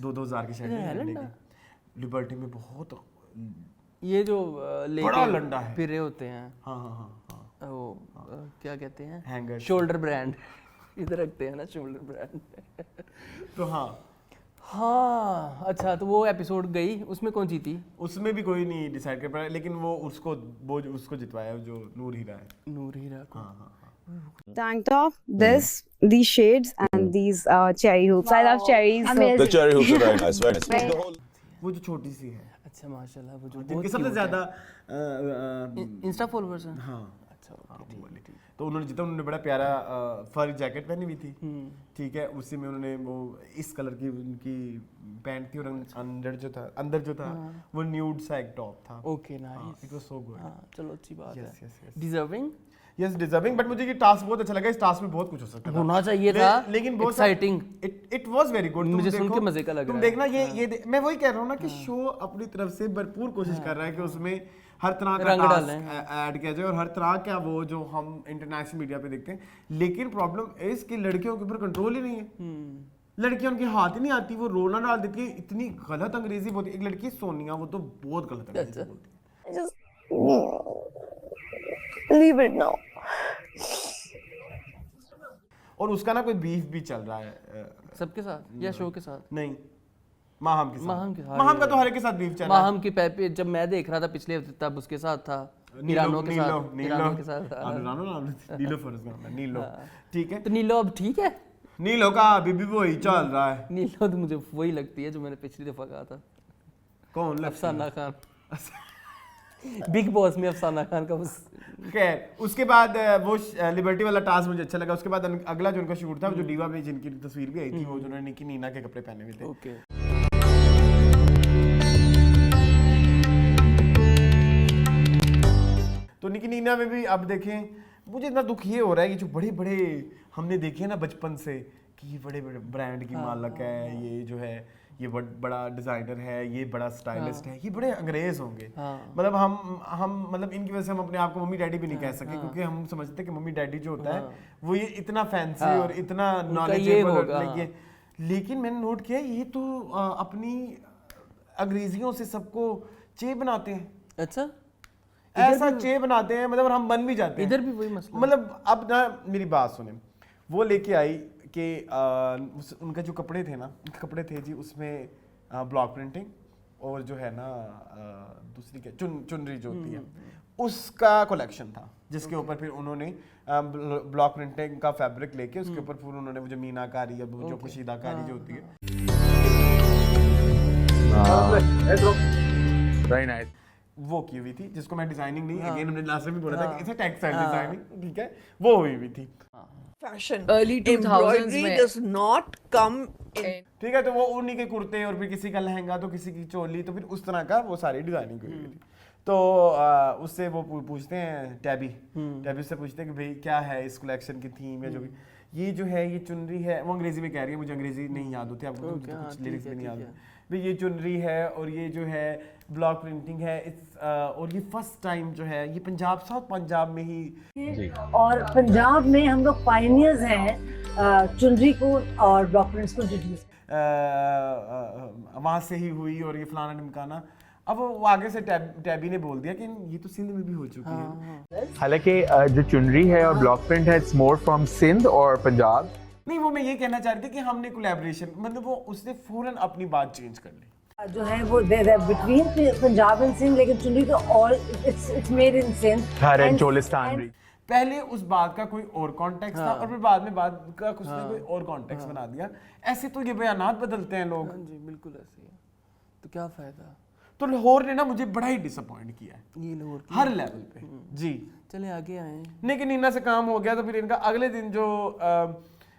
2-2 हज़ार की शर्ट लिबर्टी में बहुत ये जो बड़ा लंडा है फिर होते हैं। हाँ वो क्या कहते हैं, हैंगर, शोल्डर ब्रांड इधर रखते हैं ना, शोल्डर ब्रांड। तो हाँ अच्छा, तो वो एपिसोड गई, उसमें कौन जीती? उसमें भी कोई नहीं डिसाइड कर पाया, लेकिन वो उसको जितवाया जो नूर हीरा है। नूर हीरा को Tank top, these shades and these cherry hoops. I love cherries. The cherry hoops are very nice, very nice. वो जो छोटी सी है, अच्छा माशाल्लाह, वो जो जिनके सबसे ज्यादा इंस्टा फॉलोअर्स हैं। हाँ अच्छा, तो उन्होंने जितना उन्होंने बड़ा प्यारा फर जैकेट पहनी हुई थी, ठीक है, उसी में उन्होंने वो इस कलर की उनकी पैंट थी और अंदर जो था वो न्यूड सा एक टॉप था। Okay nice, it was so good. चलो अच्छी बात है। डिजर्विंग, यस डिजर्विंग, बट मुझे ये टास्क बहुत अच्छा लगा। इस टास्क में बहुत कुछ हो सकता था, होना चाहिए था, लेकिन बहुत exciting, it was very good. मुझे सुन के मजे का लग रहा है। तुम देखना, ये मैं वही कह रहा हूँ ना कि शो अपनी तरफ से भरपूर कोशिश कर रहा है कि उसमें हर तरह का रंग डालें। ऐड किया जाए और हर तरह का वो जो हम इंटरनेशनल मीडिया पे देखते हैं, लेकिन प्रॉब्लम इस कि लड़कियों के ऊपर कंट्रोल ही नहीं है। लड़कियां उनके हाथ ही नहीं आती, वो रोना डाल देती है, इतनी गलत अंग्रेजी बोलती है। एक लड़की सोनिया, वो तो बहुत गलत अंग्रेजी बोलती है। Leave it now. और उसका ना कोई बीफ भी चल रहा है सबके साथ या शो के साथ? नहीं, माहम के साथ। माहम के साथ। माहम का तो हर एक के साथ बीफ चल रहा है। माहम की पे जब मैं देख रहा था पिछले हफ्ते तब उसके साथ था, नीलानो के साथ, नीलानो के साथ। नीलो फर्ज में नीलो, ठीक है। तो नीलो अब ठीक है? नीलो का अभी भी वही चल रहा है। नीलो तो मुझे वही लगती है जो मैंने पिछली दफा कहा था। कौन? अफसाना खान। बिग बॉस में अफसाना खान का उस खैर उसके बाद वो लिबर्टी वाला टास्क मुझे अच्छा लगा। उसके बाद अगला जो उनका शूट था, जो डीवा में जिनकी तस्वीर भी आई थी, वो जिन्होंने निकी नीना के कपड़े पहने हुए थे। ओके। तो निकी नीना में भी अब देखें, मुझे इतना दुख ये हो रहा है कि जो बड़े बड़े हमने देखे ना बचपन से कि ये बड़े बड़े ब्रांड की मालक है, ये जो है ये बड़ा डिजाइनर है, ये बड़ा स्टाइलिस्ट है, ये बड़े अंग्रेज होंगे। मतलब हम मतलब इनकी वजह से हम अपने आप को मम्मी डैडी भी नहीं कह सके, क्योंकि हम समझते हैं कि मम्मी डैडी जो होता है वो ये इतना फैंसी और इतना नॉलेजेबल। लेकिन मैंने नोट किया ये तो अपनी अंग्रेजियों से सबको चे बनाते हैं। अच्छा, ऐसा चे बनाते हैं, मतलब हम बन भी जाते हैं। इधर भी वही मसला। मतलब अब ना मेरी बात सुने, वो लेके आई कि उनका जो कपड़े थे ना, उनके कपड़े थे जी, उसमें ब्लॉक प्रिंटिंग और जो है ना दूसरी क्या चुनरी जो होती है उसका कलेक्शन था, जिसके ऊपर फिर उन्होंने ब्लॉक प्रिंटिंग का फैब्रिक लेके उसके ऊपर फिर उन्होंने वो जो मीनाकारी या जो कुशीदाकारी जो होती है वो की हुई थी, जिसको मैं डिजाइनिंग नहीं, अगेन हमने लास्ट में भी बोला था कि इसे टेक्सटाइल डिजाइनिंग, ठीक है, वो हुई हुई थी। फैशन early 2000s में does not come in। ठीक है, तो वो उन्हीं के कुर्ते और फिर किसी का लहंगा तो किसी की चोली, तो फिर उस तरह का वो सारी डिजाइनिंग हुई हुई थी। तो उससे वो पूछते हैं टैबी से पूछते हैं कि भाई क्या है इस कलेक्शन की थीम या जो भी, ये जो है ये चुनरी है, वो अंग्रेजी में कह रही है, मुझे अंग्रेजी नहीं याद होती आपको, कुछ लिरिक्स भी नहीं याद भाई, ये चुनरी है और ये जो है ब्लॉक प्रिंटिंग है और ये फर्स्ट टाइम जो है ये पंजाब, साउथ पंजाब में ही, और पंजाब में हम लोग पायनियर्स हैं चुनरी को और ब्लॉक प्रिंट्स को इंट्रोड्यूस वहाँ से ही हुई और ये फलाना ढिमकाना। अब वो आगे से टैबी ने बोल दिया कि ये तो सिंध में भी हो चुकी है। हालांकि जो चुनरी है और ब्लॉक प्रिंट है इट्स मोर फ्रॉम सिंध और पंजाब। नहीं, वो मैं ये कहना चाह रही थी कि हमने कोलैबोरेशन, मतलब वो उसने फौरन अपनी बात चेंज कर ली जो है वो बिटवीन पंजाब एंड सिंध, लेकिन चुनरी तो all it's made in Sindh and Cholistan. पहले उस बात का कोई और कॉन्टेक्स्ट था और फिर बाद में बात का उसने कोई और कॉन्टेक्स्ट बना दिया। ऐसे तो ये बयानात बदलते हैं लोग। जी बिल्कुल ऐसे ही, तो क्या फायदा। तो लाहौर ने ना मुझे बड़ा ही डिसअपॉइंट किया है ये लाहौर हर लेवल पे। जी चले आगे आए, लेकिन नीना से काम हो गया। तो फिर इनका अगले दिन जो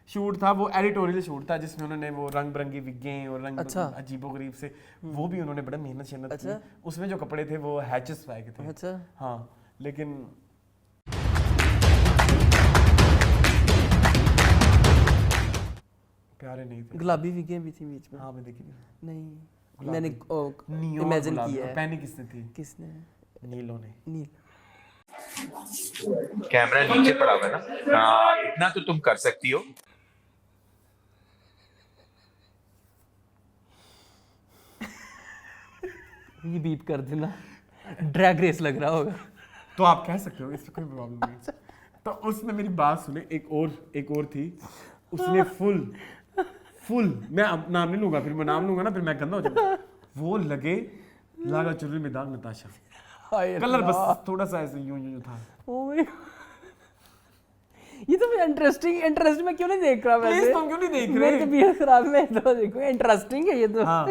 शूट था वो एडिटोरियल शूट था, जिसमें उन्होंने वो रंग बिरंगी विगें और रंग अजीबोगरीब से वो भी उन्होंने बड़ा मेहनत शहनत की। उसमें जो कपड़े थे वो हैचेस के थे। अच्छा हाँ, लेकिन प्यारे नहीं थे। गुलाबी विगें भी थी बीच में। हाँ मैं देखी नहीं, मैंने इमेजिन किया है। पहनी किसने थी? किसने? नीलो ने। नील कैमरा नीचे पड़ा हुआ है ना, इतना तो तुम कर सकती हो। ये बीप कर देना, ड्रैग रेस लग रहा होगा। तो आप कह सकते हो, इसमें कोई प्रॉब्लम नहीं। तो उसने मेरी बात सुने, एक और थी, उसने फुल मैं नाम नहीं लूंगा, फिर मैं नाम लूंगा ना फिर मैं गंदा हो जाऊंगा। वो लगा चुनरी में दाग नताशा, कलर बस थोड़ा सा ऐसे यूं था। ये तो इंटरेस्ट में क्यों नहीं देख रहा वैसे? तुम क्यों नहीं देख रहे? मेरी तबीयत खराब है तो देखो, इंटरेस्टिंग है ये तो। हाँ।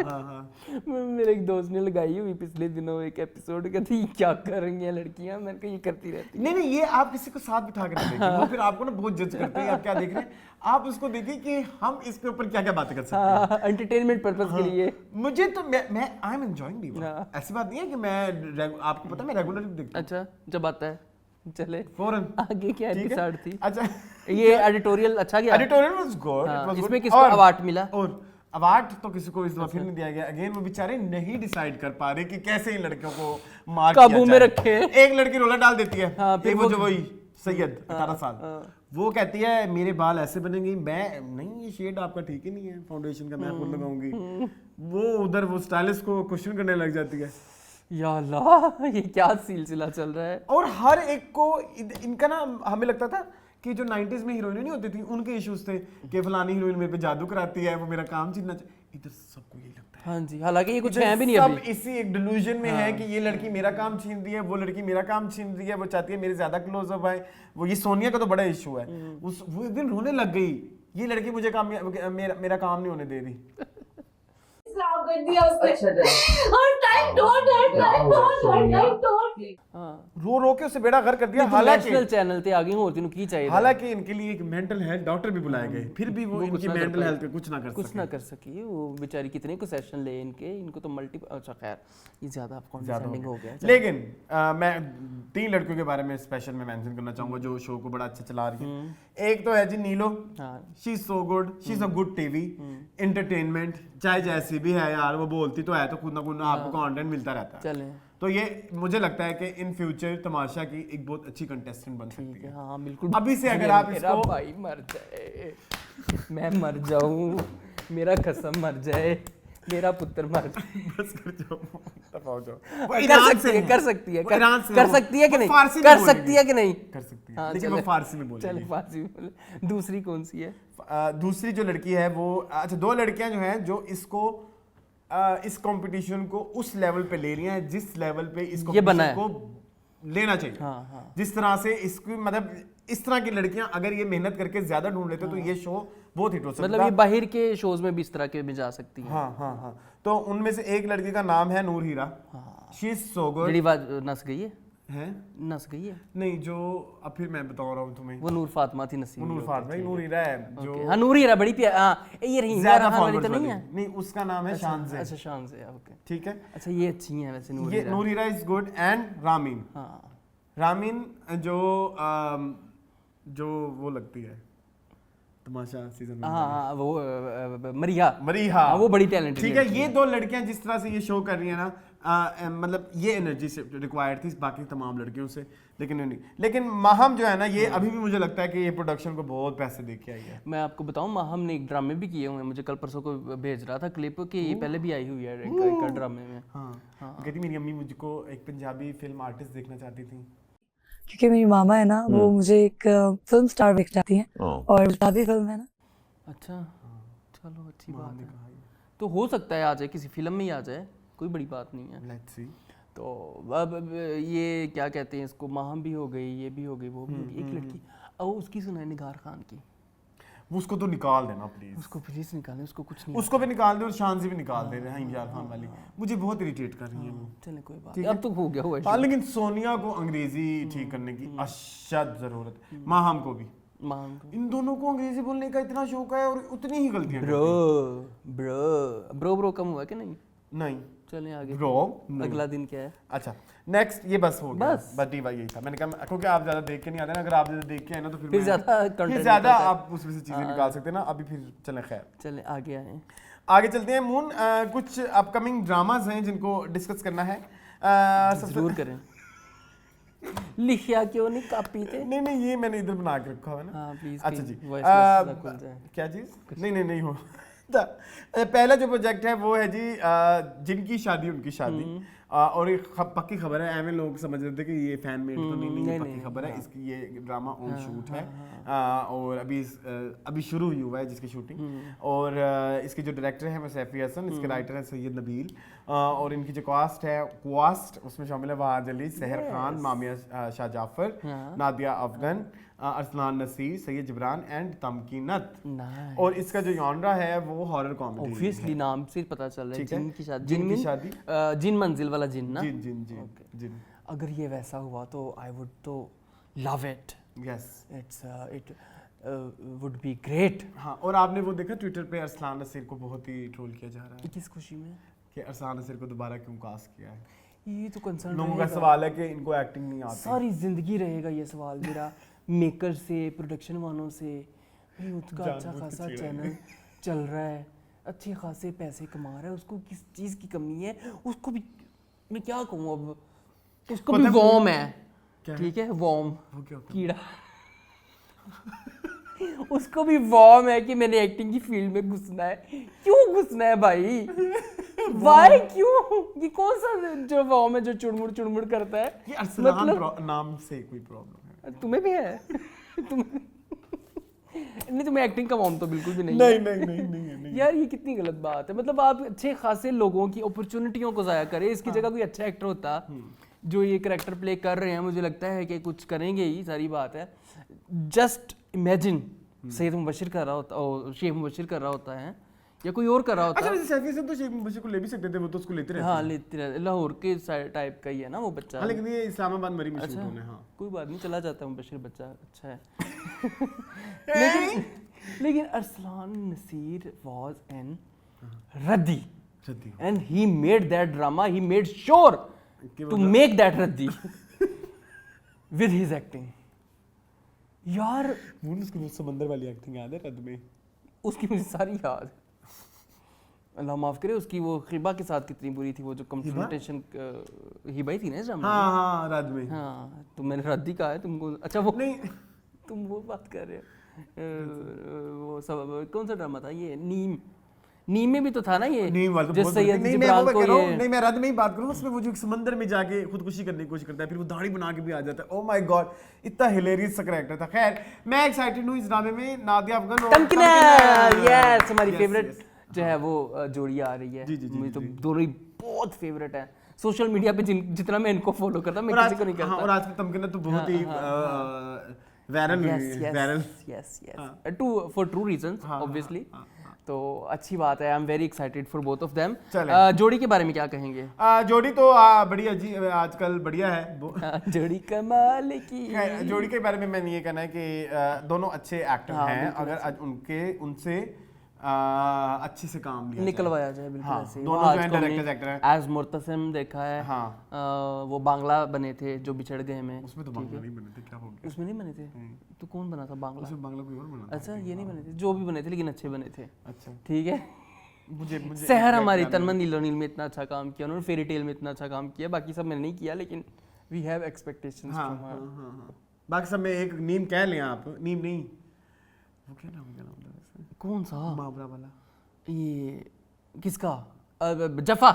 मेरे एक दोस्त ने लगाई हुई पिछले दिनों एक एपिसोड, कहती क्या करेंगी लड़कियां, मैंने कहा ये करती रहती। नहीं ये आप किसी को साथ बिठा कर देखें, वो फिर आपको ना बहुत जज करते हैं आप क्या देख रहे हैं। आप उसको देखिए कि हम इसके ऊपर क्या क्या बातें कर सकते हैं एंटरटेनमेंट पर्पस के लिए। मुझे तो मैं आई एम एंजॉयिंग दीवा। ऐसी बात नहीं है कि मैं, आपको पता है मैं रेगुलरली देखता हूं। अच्छा, जब आता है चले फौरन आगे क्या एपिसोड थी? अच्छा ये एडिटोरियल अच्छा गया। Editorial was good, it was good. इसमें किसको अवार्ड मिला? और अवार्ड तो किसी को इस दफा फिर नहीं दिया गया। अगेन वो बेचारे नहीं डिसाइड कर पा रहे कि कैसे इन लड़कियों को मार काबू में रखे। एक लड़की रोला डाल देती है, एक वो जो वही सैयद 18 साल, वो कहती है मेरे बाल ऐसे बनेंगे, मैं नहीं, ये शेड आपका ठीक ही नहीं है फाउंडेशन का, मैं खुद लगाऊंगी। वो उधर वो स्टाइलिस्ट को क्वेश्चन करने लग जाती है। या अल्लाह, ये क्या सिलसिला चल रहा है। और हर एक को इनका ना, हमें लगता था कि जो 90s में हीरोइन नहीं होती थी उनके इश्यूज थे कि फलानी हीरोइन मेरे पे जादू कराती है, वो मेरा काम छीनना चाहिए। इधर सबको यही लगता है। हाँ जी, हालांकि ये कुछ है भी नहीं सब अभी। इसी एक डिल्यूजन में है कि ये लड़की मेरा काम छीन रही है, वो लड़की मेरा काम छीन रही है, वो चाहती है मेरे ज्यादा क्लोज अप आए। वो ये सोनिया का तो बड़ा इशू है, वो एक दिन रोने लग गई, ये लड़की मुझे काम मेरा काम नहीं होने दे रही। कर दिया उसने। और टाइम डोंट रो रो के उसे बेड़ा गर्क कर दिया। हालांकि नेशनल चैनल पे आगे होती नु की चाहिए, हालांकि इनके लिए एक मेंटल हेल्थ डॉक्टर भी बुलाए गए, फिर भी वो इनकी मेंटल हेल्थ पे कुछ ना कर सकी। वो बेचारी कितने को सेशन ले इनको तो मल्टी, अच्छा खैर ये ज्यादा कॉन्सेंट्रेटिंग हो गया। लेकिन मैं 3 लड़कियों के बारे में स्पेशल में मेंशन करना चाहूंगा जो शो को बड़ा अच्छा चला रही है। एक तो है जी नीलो, she is so good, she is a good TV entertainment, चाहे जैसी भी है यार, वो बोलती तो है तो कुछ ना कुछ आपको कंटेंट मिलता रहता है। चले तो ये मुझे लगता है कि इन फ्यूचर तमाशा की एक बहुत अच्छी कंटेस्टेंट बन सकती है। हाँ बिल्कुल। अभी से अगर आप इसको, भाई मर जाए, मैं मर जाऊं, मेरा कसम मर जाए, मेरा पुत्र मर जाए, बस कर जाओ, दफा हो जाओ। कर सकती है कि नहीं, कर सकती है कि नहीं, कर सकती है, लेकिन वो फारसी में बोलेगी। चले फारसी में बोले। दूसरी कौन सी है? दूसरी जो लड़की है वो, अच्छा 2 लड़कियां जो हैं जो इसको इस कंपटीशन को उस लेवल पे ले रही हैं जिस लेवल पे इस कंपटीशन को लेना चाहिए। हाँ। जिस तरह से इसकी मतलब इस तरह की लड़कियां अगर ये मेहनत करके ज्यादा ढूंढ लेते तो ये शो बहुत हिट हो सकता है। मतलब ये बाहर के शोज में भी इस तरह के में जा सकती है। हाँ। तो उनमें से एक लड़की का नाम है Noor Heera. She is so good. जेडी बात नस गई है? नस गई है नहीं, जो अब फिर मैं बता रहा हूँ तुम्हें, वो नूर फातिमा थी नसीब। नूर फातिमा, नूर हीरा है जो, हाँ नूर हीरा बड़ी प्यारी। हाँ ये रही ज्यादा वाली तो नहीं है? नहीं, उसका नाम है शानज़े। अच्छा शानज़े, ओके ठीक है। अच्छा ये अच्छी है वैसे Noor Heera. Noor Heera is good and Rameen. Rameen जो वो लगती है तमाशा सीजन में। हाँ वो मरिया, वो बड़ी टैलेंटेड। ठीक है। ये 2 लड़कियां जिस तरह से ये शो कर रही है ना, मतलब ये एनर्जी से रिक्वायर्ड थी बाकी तमाम लड़कियों से, लेकिन नहीं। लेकिन माहम जो है ना, ये अभी भी मुझे लगता है कि ये प्रोडक्शन को बहुत पैसे दे के आई है। मैं आपको बताऊं, माहम ने एक ड्रामे भी किए हुए हैं, मुझे कल परसों को भेज रहा था क्लिप कि ये पहले भी आई हुई है एक ड्रामे में। कहती मेरी अम्मी मुझको एक पंजाबी फिल्म आर्टिस्ट देखना चाहती थी, क्योंकि मेरी मामा है ना, वो मुझे एक फिल्म स्टार देखना चाहती हैं और पंजाबी फिल्म है ना। अच्छा चलो अच्छी बात है, तो हो सकता है आ जाए, किसी फिल्म में ही आ जाए, कोई बड़ी बात नहीं है। Let's see. तो अब ये क्या कहते हैं इसको, माहम भी हो गई, ये भी हो गई, वो भी एक लड़की और उसकी सुनाई निगार खान की, उसको तो निकाल देना प्लीज, उसको प्लीज निकालें, उसको कुछ नहीं, उसको भी निकाल दे और शान से भी निकाल दे रहे हैं इमरान खान वाली, मुझे बहुत इरिटेट कर रही है वो। चले कोई बात नहीं, अब तो हो गया हुआ है। हाँ लेकिन सोनिया को अंग्रेजी ठीक करने की अशद जरूरत है, माहम को भी। इन दोनों को अंग्रेजी बोलने का इतना शौक है और उतनी ही गलतियां ब्रो कम हुआ कि नहीं? नहीं। चलें आगे। ब्रो अगला दिन क्या है? अच्छा नेक्स्ट ये बस हो गया, बस डीवा यही था। मैंने कहा क्योंकि आप ज्यादा देख के नहीं आते ना, अगर आप ज्यादा देख के आए ना तो फिर ज्यादा आप उसमें से चीजें निकाल सकते हैं ना। अभी फिर चलें, खैर चलें आगे आए, आगे चलते हैं। मून कुछ अपकमिंग ड्रामाज हैं जिनको डिस्कस करना है, जरूर करें। लिखिया क्यों नहीं कॉपी पे? नहीं ये मैंने इधर बना के रखा हुआ है ना। हाँ प्लीज। अच्छा जी, क्या चीज? नहीं हो। पहला जो प्रोजेक्ट है वो है जी जिनकी शादी उनकी शादी, और एक पक्की खबर है, एवं लोग समझ रहे थे कि ये फैन मेड तो नहीं, पक्की खबर है, इसकी ये ड्रामा ऑन शूट है और अभी शुरू ही हुआ है जिसकी शूटिंग। और इसके जो डायरेक्टर है वो सैफी हसन, इसके राइटर है सैयद नबील, और इनकी जो कास्ट उसमें शामिल है वहाज अली, सहर खान, मामिया शाह जाफर, नादिया अफगन, अरसलान नसीर, सैयद जिब्रान एंड तमकीनत। और इसका जो जॉनरा है वो हॉरर कॉमेडी। ऑब्वियसली नाम से पता चल रहा है, जिन की शादी, जिन मंजिल वाला जिन ना। जिन। अगर ये वैसा हुआ तो आई वुड तो love it. Yes it would be great. हाँ, और आपने वो देखा ट्विटर पे अरसलान नसीर को बहुत ही ट्रोल किया जा रहा है। किस खुशी में? कि अरसलान नसीर को दोबारा क्यों कास्ट किया है। ये तो कंसर्न लोगों का सवाल है कि इनको एक्टिंग नहीं आती। सारी जिंदगी रहेगा ये सवाल मेरा, मेकर से, प्रोडक्शन वालों से। भाई उसका अच्छा खासा चैनल चल रहा है, अच्छे खासे पैसे कमा रहा है, उसको किस चीज़ की कमी है, उसको भी मैं क्या कहूँ अब, उसको भी वॉर्म है, ठीक है, वॉर्म कीड़ा उसको भी वॉर्म है कि मैंने एक्टिंग की फील्ड में घुसना है। क्यों घुसना है भाई? वाई क्यों? ये कौन सा जो वॉर्म है जो चुड़मुड़ करता है? ये मतलब नाम से कोई प्रॉब्लम है? तुम्हें भी है? नहीं, तुम्हें एक्टिंग का वॉर्म तो बिल्कुल भी नहीं नहीं यार, ये कितनी गलत बात है। मतलब आप अच्छे खासे लोगों की अपॉर्चुनिटियों को ज़ाया करें, इसकी जगह कोई अच्छा एक्टर होता जो ये कैरेक्टर प्ले कर रहे हैं, मुझे लगता है कि कुछ करेंगे ही, सारी बात है। जस्ट इमेजिन सैयद मुबशिर कर रहा होता, और शेख मुबशिर कर रहा होता है, या कोई और कर रहा होता। अच्छा, सैफी से तो शेख मुबशिर को ले भी सकते थे, वो तो उसको लेते रहते। हाँ, लेते रहते, लाहौर के टाइप का ही है ना वो बच्चा। हाँ, लेकिन ये इस्लामाबाद मरी में शूट होने। हाँ, कोई बात नहीं, चला जाता है मुबशिर, बच्चा अच्छा है। लेकिन Arsalan Naseer was an Raddi, and he made that drama, he made sure to make that Raddi with his acting. यार उसकी वो समंदर वाली एक्टिंग याद है रद में? उसकी मुझे सारी याद, अल्लाह माफ करे, उसकी वो खिबा के साथ कितनी बुरी थी, वो जो कंफ्रंटेशन हिबा ही थी ना इस ड्रामा में। हाँ, रद में। हाँ, तो मैंने रद्दी कहा है तुमको। अच्छा, वो नहीं, तुम वो बात कर रहे हो, वो सब कौन सा ड्रामा था ये? नीम में भी तो था ना ये, जो सैयद जिब्रान को ये। नहीं, मैं रद में ही बात करूँ, उसमें वो जो समंदर में जाके खुदकुशी करने की कोशिश करता है, फिर वो दाढ़ी बना के भी आ जाता है। ओह माय गॉड, इतना हिलेरियस सा कैरेक्टर था। खैर, मैं एक्साइटेड हूँ इस ड्रामे में। नादिया अफगान और तमकीना, यस, हमारी फेवरेट जो है वो जोड़ी आ रही है। मुझे तो दोनों ही बहुत फेवरेट है। सोशल मीडिया पे जितना मैं इनको फॉलो करता, मैं किसी को नहीं करता। और आज की तमकीना तो बहुत ही viral, for two reasons obviously. तो अच्छी बात है, I am very excited for both of them. जोड़ी के बारे में क्या कहेंगे? जोड़ी तो बड़ी अजीब आजकल बढ़िया है। जोड़ी कमाल की। जोड़ी के बारे में मैंने ये कहना है कि दोनों अच्छे एक्टर हैं, अगर उनसे अच्छे से काम लिया निकलवाया जाए, बिल्कुल ऐसे। दोनों जो डायरेक्टर्स एक्टर हैं, एज मुर्तसिम देखा है। हाँ, वो बांग्ला बने थे जो बिछड़ गए में। उसमें तो बांग्ला नहीं बने थे, क्या हो गया? उसमें नहीं बने थे? तो कौन बना था बांग्ला? उसमें बांग्ला कोई और बना था। अच्छा, ये नहीं बने थे, जो भी बने थे लेकिन अच्छे बने थे। अच्छा, ठीक है। मुझे सहर हमारी तन्मन नीलो नील में इतना अच्छा काम किया, उन्होंने फेरी टेल में इतना अच्छा काम किया, बाकी सब मैंने नहीं किया, लेकिन we have expectations from her. बाकी सब में एक नीम कह लें आप, नीम नहीं, वो क्या नाम है? कौन सा? मावरा वाला, ये किसका? जफा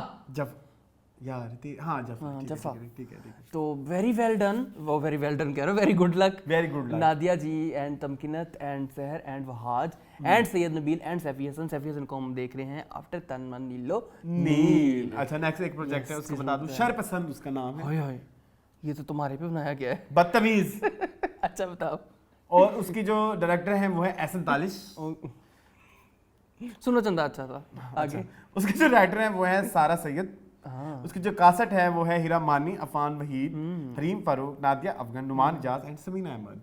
यार, हाँ जफा, ठीक है। तो वेरी वेल डन, वो वेरी वेल डन कह रहा हूँ, very good luck Nadia ji and Tamkeenat and Sehar and Wahaj and Syed Nabeel and Saifi Hassan को हम देख रहे हैं आफ्टर तन्मन नीलो नील। अच्छा, नेक्स्ट एक प्रोजेक्ट है, उसको बता दूं, शरपसंद उसका नाम है। हाय, ये तो तुम्हारे पे बनाया गया है, बदतमीज। अच्छा बताओ। और उसकी जो डायरेक्टर है वो है एहसन तालिश। सुनो चंदा, अच्छा था। आगे उसके जो राइटर हैं वो है सारा सैयद। उसकी जो कासट है वो है हीरा मानी, अफान वहीद, हरीम फारूक, नादिया अफगान, नुमान इजाज एंड समीना अहमद।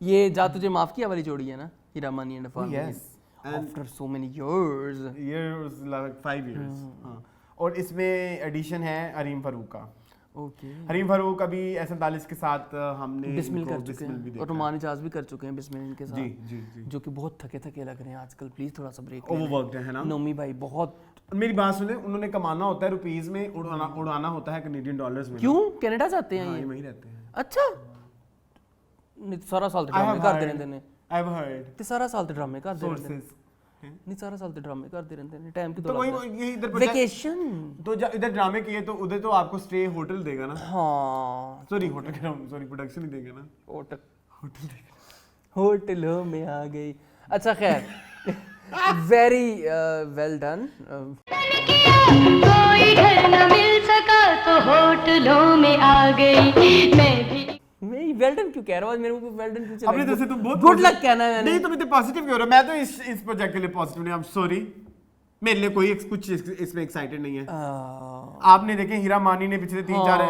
ये जा तुझे माफ किया वाली जोड़ी है ना, Hira Mani and Afan Waheed, after so many years, like 5 years. हां, और इसमें एडिशन है हरीम फारूक का। ओके, हरीम फारूक अभी एहसन तालिश के साथ हमने बिस्मिल कर चुके हैं, और नुमान इजाज भी कर चुके हैं बिस्मिल इनके साथ। जी, जो कि बहुत थके लग रहे हैं आजकल, प्लीज थोड़ा सा ब्रेक। ओवरवर्क्ड है ना नोमी भाई, बहुत। मेरी बात सुने, उन्होंने कमाना होता है रुपीस में, उड़ाना होता है कैनेडियन डॉलर्स में। क्यों कनाडा जाते हैं? ये वहीं रहते हैं। अच्छा, नहीं सारा साल ते ड्रामे करते रहंदे ने। आई हैव हर्ड, ते सारा साल ते ड्रामे करते रहंदे ने। नहीं, सारा साल ते ड्रामे करते रहंदे ने, टाइम की तो वही यही इधर वेकेशन, तो इधर ड्रामे किए तो उधर तो आपको स्टे होटल देगा ना। हाँ, सॉरी होटल कह रहा हूं, सॉरी प्रोडक्शन ही देगा ना। होटलों में आ गई। अच्छा खैर, वेरी वेल डन। कोई घर न मिल सका तो होटलों में आ गई मैं भी। मैं वेल डन क्यों कह रहा हूँ? मेरे को वेल डन क्यों चला? अपनी तरफ से तुम बहुत गुड लक कहना है मैंने। नहीं, तुम इतने पॉजिटिव क्यों हो रहे हो? मैं तो इस प्रोजेक्ट के लिए पॉजिटिव नहीं, आई एम सॉरी, मेरे लिए कोई कुछ इसमें एक्साइटेड नहीं है। आपने देखे हीरा मानी ने पिछले 3-4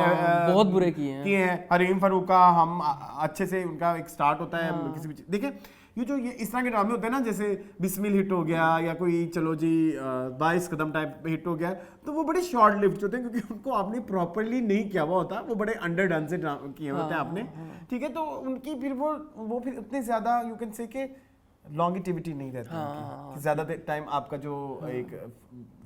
बहुत बुरे किए हैं। हरीम फारूक का हम अच्छे से उनका एक स्टार्ट होता है किसी भी देखें, ये इस तरह के ड्रामे होते हैं ना, जैसे बिस्मिल हिट हो गया या कोई चलो जी 22 कदम टाइप हिट हो गया, तो वो बड़े शॉर्ट लिव्ड होते हैं क्योंकि उनको आपने प्रॉपरली नहीं किया हुआ होता, वो बड़े अंडरडन से किए होते हैं आपने, ठीक है। तो उनकी फिर वो फिर उतने ज़्यादा यू कैन से के लॉन्गिटिविटी नहीं रहती है, ज्यादा टाइम आपका जो एक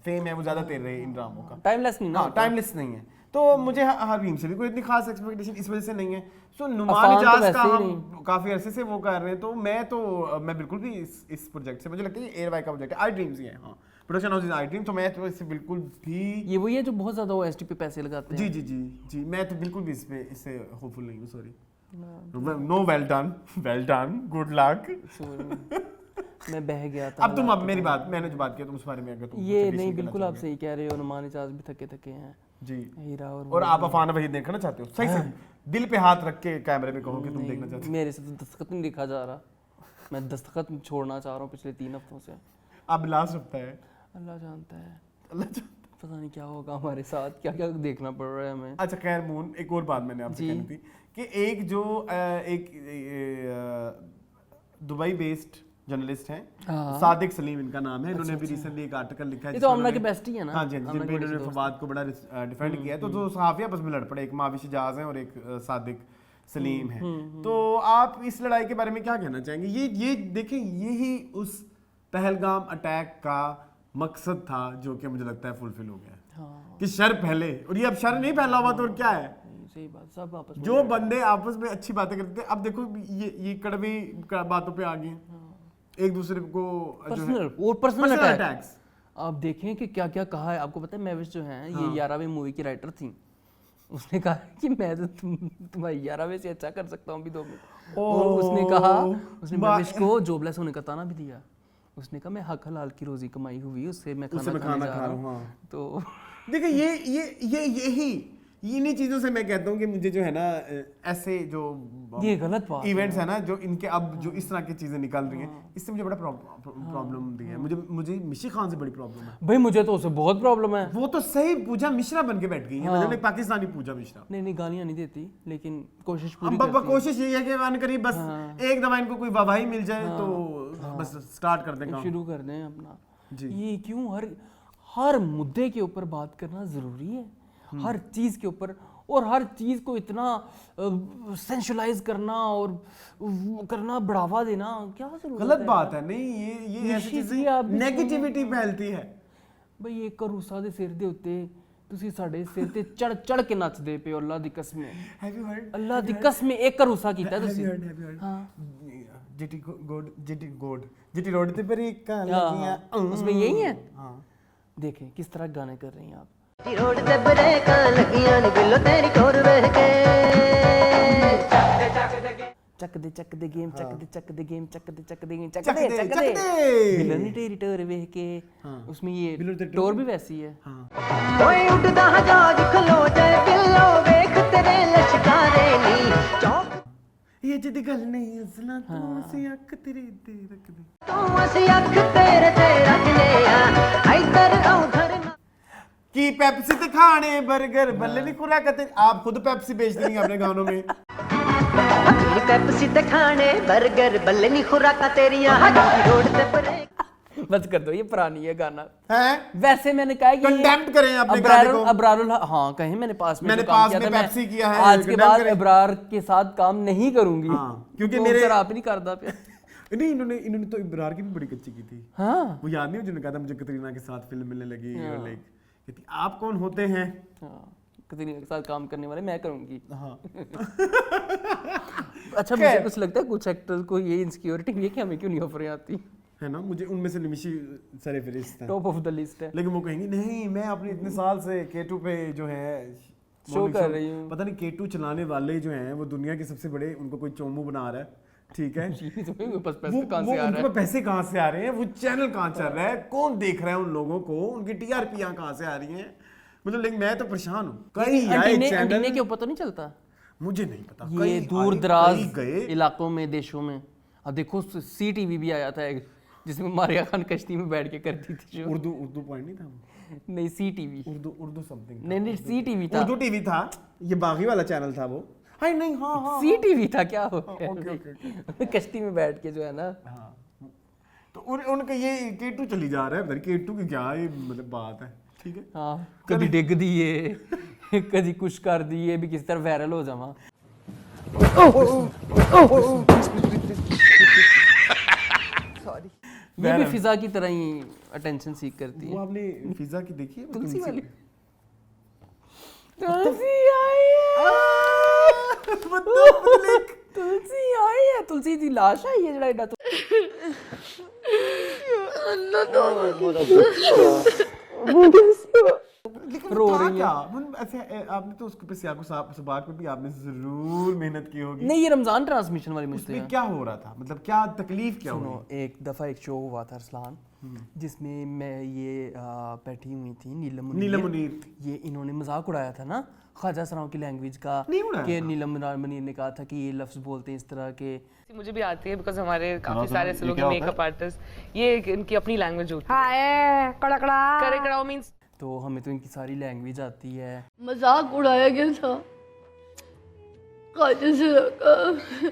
फेम है वो ज्यादा देर रहे इन ड्रामों का, टाइमलेस नहीं ना, टाइमलेस नहीं है। तो मुझे हबीब से भी कोई इतनी खास एक्सपेक्टेशन इस वजह से नहीं है। सो नुमान इजाज का हम काफी अरसे से वो कर रहे हैं, तो मैं बिल्कुल भी इस प्रोजेक्ट से, मुझे लगता है ये एयरवाई का प्रोजेक्ट है, आई ड्रीम्स ही है, हाँ production house is I dream, तो मैं तो इससे बिल्कुल भी, ये वही है जो बहुत ज्यादा ओएसटी पे पैसे लगाते हैं। जी मैं तो बिल्कुल भी इससे होपफुल नहीं हूँ, sorry. No, well done, good luck. मैं बह गया था। अब मेरी बात, मैंने जो बात किया तुम उस बारे में अगर तुम ये नहीं, बिल्कुल आप सही कह रहे हो, नुमान इजाज भी थके हैं जी, हीरा और आप अफाना वही देखना चाहते हो, सही से दिल पे हाथ रख के कैमरे में कहो कि तुम देखना चाहते हो। मेरे से तो दस्तखत नहीं लिखा जा रहा, मैं दस्तखत छोड़ना चाह रहा हूँ पिछले 3 हफ्तों से। अब लास्ट हफ्ता है, अल्लाह जानता है, पता नहीं क्या होगा हमारे साथ, क्या क्या देखना पड़ रहा है हमें। अच्छा खैर मून, एक और बात मैंने आपसे कहनी थी कि एक जो दुबई बेस्ड जर्नलिस्ट हैं, सादिक सलीम इनका नाम है, इन्होंने भी रिसेंटली एक आर्टिकल लिखा है, ये तो अमना के बेस्ट ही है ना। हाँ जी, जिनपे इन्होंने फवाद को बड़ा डिफेंड किया है, तो जो सहाफी आपस में लड़ पड़े, एक माविश इजाज है और एक सादिक सलीम है। तो आप इस लड़ाई के बारे में क्या कहना चाहेंगे? ये देखें, यही उस पहलगाम अटैक का मकसद था जो कि मुझे लगता है फुलफिल हो गया, कि शर पहले, और ये अब शर नहीं फैला हुआ तो और क्या है, सही बात, सब आपस में जो बंदे आपस में अच्छी बातें करते थे, अब देखो ये कड़वी बातों पे आ गए, एक दूसरे को पर्सनल अटैक्स। आप देखें कि क्या क्या कहा है। आपको पता है महविश जो है ये 11वीं मूवी की राइटर थी, उसने कहा कि मैं तो तुम्हारी 11वीं से अच्छा कर सकता हूँ भी 2 में, और उसने कहा, उसने महविश को जॉबलेस होने का ताना भी दिया। उसने कहा मैं हक हलाल की रोजी कमाई हुई उससे मैं खाना खा रहा हूँ। तो देखिए यही इन्हीं चीजों से मैं कहता हूँ कि मुझे जो है ना ऐसे जो ये गलत बात इवेंट्स है ना, जो इनके अब जो इस तरह की चीजें निकल रही हैं, इससे मुझे बड़ा प्रॉब्लम दी है। मुझे मिशी खान से बड़ी प्रॉब्लम है भाई, मुझे तो उससे बहुत प्रॉब्लम है। वो तो सही पूजा मिश्रा बन के बैठ गई है, मतलब पाकिस्तानी पूजा मिश्रा। नहीं गालियां नहीं देती, लेकिन कोशिश पूरी करती है। कोशिश ये है कि मान करी बस एक दफा इनको कोई वाहवाही मिल जाए तो बस स्टार्ट कर दें, शुरू कर दें अपना। ये क्यों हर मुद्दे के ऊपर बात करना जरूरी है, हर चीज के ऊपर, और हर चीज को इतना सेंशुलाइज करना और करना, बढ़ावा देना, क्या जरूरत है? गलत बात है। नहीं ये ऐसी चीजें नेगेटिविटी फैलती है। भाई एक करूसा दे सिर दे उत्ते ਤੁਸੀਂ ਸਾਡੇ ਸਿਰ ਤੇ ਚੜ ਕੇ ਨੱਚਦੇ ਪਿਓ, ਅੱਲਾ ਦੀ ਕਸਮ ਹੈ। Have you heard? ਅੱਲਾ ਦੀ ਕਸਮ ਇੱਕ ਕरूसा ਕੀਤਾ ਤੁਸੀਂ। हाँ, जीटी रोड पे पर एक लगियां, उसमें यही है। हाँ, देखें किस तरह गाने कर रही हैं आप। रोड ते ब्रेकां लगियां नी बिल्लो तेरी कोर वेख के, ਚੱਕ ਦੇ ਗੇਮ, ਚੱਕ ਦੇ ਗੇਮ, ਚੱਕ ਦੇ गेम, ਚੱਕ ਦੇ बिल्लो नी तेरी टोर वेख के। उसमें ये टोर भी वैसी है। ओए उड़दा जहाज खलो जाए बिल्लो वेख तेरे लश्कारे नी चौक, ये जिद गल नहीं असला तू असी अख तेरे ते रख दे, तू असी अख तेरे ते रखने आ इधर उधर ना की पेप्सी ते खाने बर्गर बल्ले नहीं खुरा कहते। आप खुद पेप्सी बेच देंगे अपने गानों में। पेप्सी ते खाने बर्गर बल्ले नहीं खुराका तेरियां रोड ते ब्रेक। बस कर दो, ये पुरानी है गाना है। वैसे मैंने कहा कि कंडेम्ड करें अपने गाने को। अबरारुल, हाँ कहीं मैंने पास में पेप्सी किया है, आज के बाद अबरार के साथ काम नहीं करूंगी। क्योंकि मेरे आप नहीं करता पे। नहीं इन्होंने तो इब्रार की भी बड़ी कच्ची की थी। हाँ, वो याद नहीं, जिन्होंने कहा था मुझे कतरीना के साथ फिल्म मिलने लगी, लाइक कहती आप कौन होते हैं। कतरीना के साथ काम करने वाले मैं करूंगी। हाँ। अच्छा मुझे कुछ लगता है कुछ एक्टर्स को ये इनसिक्योरिटी है कि हमें क्यों नहीं ऑफरें आती है ना। मुझे उनमें से निमिशी सरफरिस्त है, टॉप ऑफ द लिस्ट है, लेकिन वो कहेंगी नहीं मैं अपने इतने साल से K2 पे जो है शो कर रही हूँ। पता नहीं K2 चलाने वाले जो हैं वो दुनिया के सबसे बड़े, उनको कोई चोमू बना रहा है, ठीक है। उनको पैसे कहाँ से आ रहे हैं, वो चैनल कहाँ चल रहा है, कौन देख रहा है उन लोगों को, उनकी TRP कहाँ से आ रही है, मतलब लेकिन मैं तो परेशान हूँ। कई चैनल के ऊपर तो नहीं चलता, मुझे नहीं पता, ये दूर दराज इलाकों में, देशों में। अब देखो CTV भी आया था जिसमें मारिया खान कश्ती में बैठ के करती थी शो। उर्दू पॉइंट नहीं था, नहीं CTV, उर्दू समथिंग, नहीं CTV था, उर्दू TV था, ये बागी वाला चैनल था वो। हाँ नहीं, हाँ CTV था, क्या हो गया कश्ती में बैठ के जो है ना। तो उनका ये K2 चली जा रहा है, K2 की क्या ये मतलब बात है, ठीक है। हाँ, कभी डिग दिए कभी कुछ कर दिए, भी किसी तरह वायरल हो जावा। ये भी फिजा की तरह ही अटेंशन सीख करती है। वो आपने फिजा की देखी है? तुलसी वाली। तुलसी आई है, तुलसी आई है, तुलसी दी लाश आई है जड़ा एडा तो रो रही है। ऐसे आपने तो उसके पे सियाको सबाक में भी आपने जरूर मेहनत की होगी। नहीं, ये रमजान ट्रांसमिशन वाली मुझसे उसमें क्या हो रहा था, मतलब क्या तकलीफ क्या हुई? एक दफा एक शो हुआ था अरसलान, जिसमें मैं ये बैठी हुई थी नीलम मुनीर। ये इन्होंने मजाक उड़ाया था ना ख्वाजा सराओं की लैंग्वेज का, कि नीलम मुनीर ने कहा था कि ये लफ्ज बोलते हैं इस तरह के। मुझे भी आती है बिकॉज हमारे काफी सारे ऐसे लोग मेकअप आर्टिस्ट, ये इनकी अपनी लैंग्वेज होती है। कड़कड़ा मींस, तो हमें तो इनकी सारी लैंग्वेज आती है। मजाक उड़ाया गया था ख्वाजा सराओं का।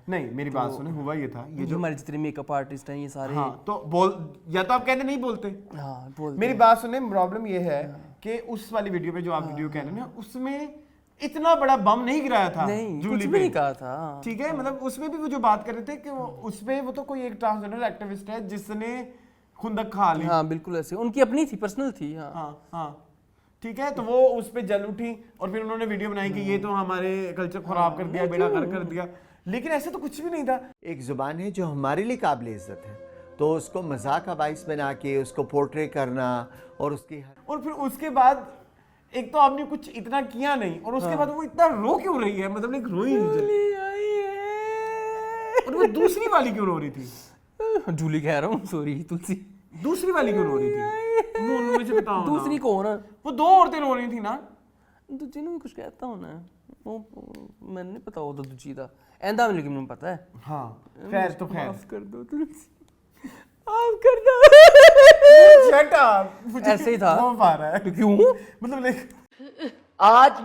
नहीं, मेरी बात सुने, हुआ ये था, ये जो हमारे जितने मेकअप आर्टिस्ट हैं ये सारे, हाँ, तो बोल या तो आप कहते नहीं बोलते। हाँ, बोलते। मेरी बात सुने, प्रॉब्लम ये है कि उस वाली वीडियो पे जो आप वीडियो कह रहे हैं उसमें इतना बड़ा बम नहीं गिराया था, नहीं, जूली कुछ पे भी नहीं कहा था। ठीक है, मतलब उसमें भी वो जो बात कर रहे थे कि वो उसमें वो तो कोई एक ट्रांसजेंडर एक्टिविस्ट है जिसने खुंदक खा ली। हाँ बिल्कुल ऐसे, उनकी अपनी थी, पर्सनल थी। हाँ, ठीक है, तो वो उस पे जल उठी और फिर उन्होंने वीडियो बनाई कि ये तो हमारे कल्चर खराब कर दिया, बेड़ा कर दिया, लेकिन ऐसे तो कुछ भी नहीं था। एक जुबान है जो हमारे लिए काबिल इज्जत है, तो उसको मजाक का बाइस बना के उसको पोर्ट्रे करना और उसकी, और फिर उसके बाद एक तो आपने कुछ इतना किया नहीं और उसके बाद वो इतना रो क्यों रही है, मतलब एक रोई और वो दूसरी वाली क्यों रो रही थी? जूली कह रहा हूँ, सॉरी तुलसी। दूसरी वाली क्यों रो रही थी? मुझे बताओ। दूसरी कौन है? वो दो औरतें रो रही थी ना। दूसरी ने कुछ कहता हूँ ना, वो मैंने नहीं पता होता दूसरी का ऐंदा में, लेकिन मुझे पता है। हाँ, खैर तो खैर, माफ कर दो तुलसी, माफ कर दो। शट अप, ऐसे ही था। क्यों? मतलब आज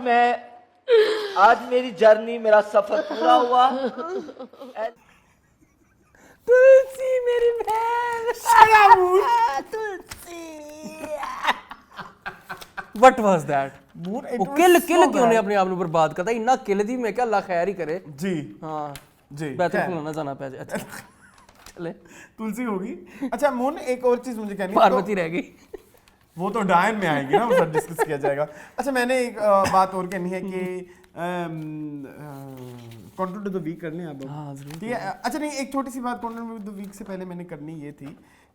मेरी जर्नी, मेरा सफर पूरा हुआ। तुलसी मेरी बहन, तुलसी। What was that? वो किल क्यों ने अपने आप में बर्बाद करता, इन्ना किल दी, मैं क्या अल्लाह खैर ही करे जी। हाँ जी, बेहतर खुलाना जाना पे। अच्छा चले, तुलसी होगी। अच्छा मोहन, एक और चीज मुझे कहनी, पार्वती रह गई, वो तो डायन में आएगी ना, वो सब डिस्कस किया जाएगा। अच्छा, मैंने एक बात और कहनी है कि कंटेंट ऑफ द वीक कर लें आप? हाँ, ठीक है। अच्छा नहीं, एक छोटी सी बात कंटेंट ऑफ द वीक से पहले मैंने करनी ये थी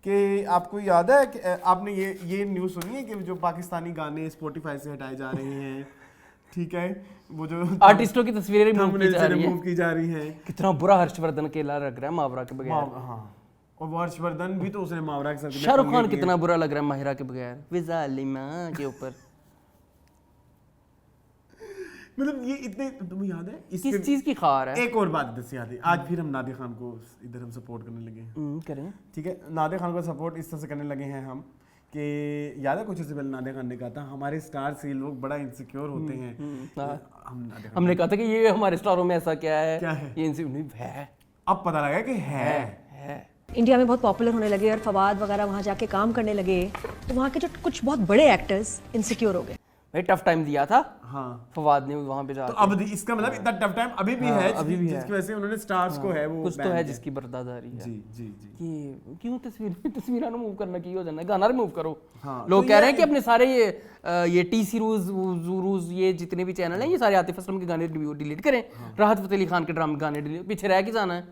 कि आपको याद है कि आपने ये न्यूज़ सुनी है कि जो पाकिस्तानी गाने स्पॉटिफाई से हटाए जा रहे हैं, ठीक है, वो जो आर्टिस्टों की तस्वीरें रिमूव की जा रही हैं। कितना बुरा हर्षवर्धन अकेला लग रहा है मावरा के बगैर। हाँ, और वो हर्षवर्धन भी तो उसने मावरा के साथ, शाहरुख खान कितना बुरा लग रहा है माहिरा के बगैर, विजालिमा के ऊपर। मतलब ये इतने, तुम्हें याद है किस चीज की खार है? एक और बात दस याद है, आज फिर हम नादिया खान को इधर हम सपोर्ट करने लगे हैं। करें, ठीक है, नादिया खान को सपोर्ट इस तरह से करने लगे हैं हम कि याद है कुछ इससे पहले नादिया खान ने कहा था हमारे स्टार से लोग बड़ा इनसिक्योर होते हैं। हमने कहा था कि ये हमारे स्टारों में ऐसा क्या है, ये इनसिक्योर है। अब पता लगा कि है। इंडिया में बहुत पॉपुलर होने लगे और फवाद वगैरह वहाँ जाके काम करने लगे, तो वहाँ के जो कुछ बहुत बड़े एक्टर्स इनसिक्योर हो गए। भाई टफ टाइम दिया था हाँ फवाद ने वहाँ पे जाके, तो अब इसका मतलब इतना टफ टाइम अभी भी है, अभी भी जिसकी वजह से उन्होंने स्टार्स को है वो कुछ तो है जिसकी बर्दादारी है। जी जी जी, कि क्यों तस्वीर रिमूव करना की हो जाना, गाना रिमूव करो। लोग कह रहे हैं कि अपने सारे ये टी सीरीज ये जितने भी चैनल हैं ये सारे आतिफ असलम के गाने डिलीट करें, राहत फतेह अली खान के ड्रामा गाने पीछे रह के जाना है,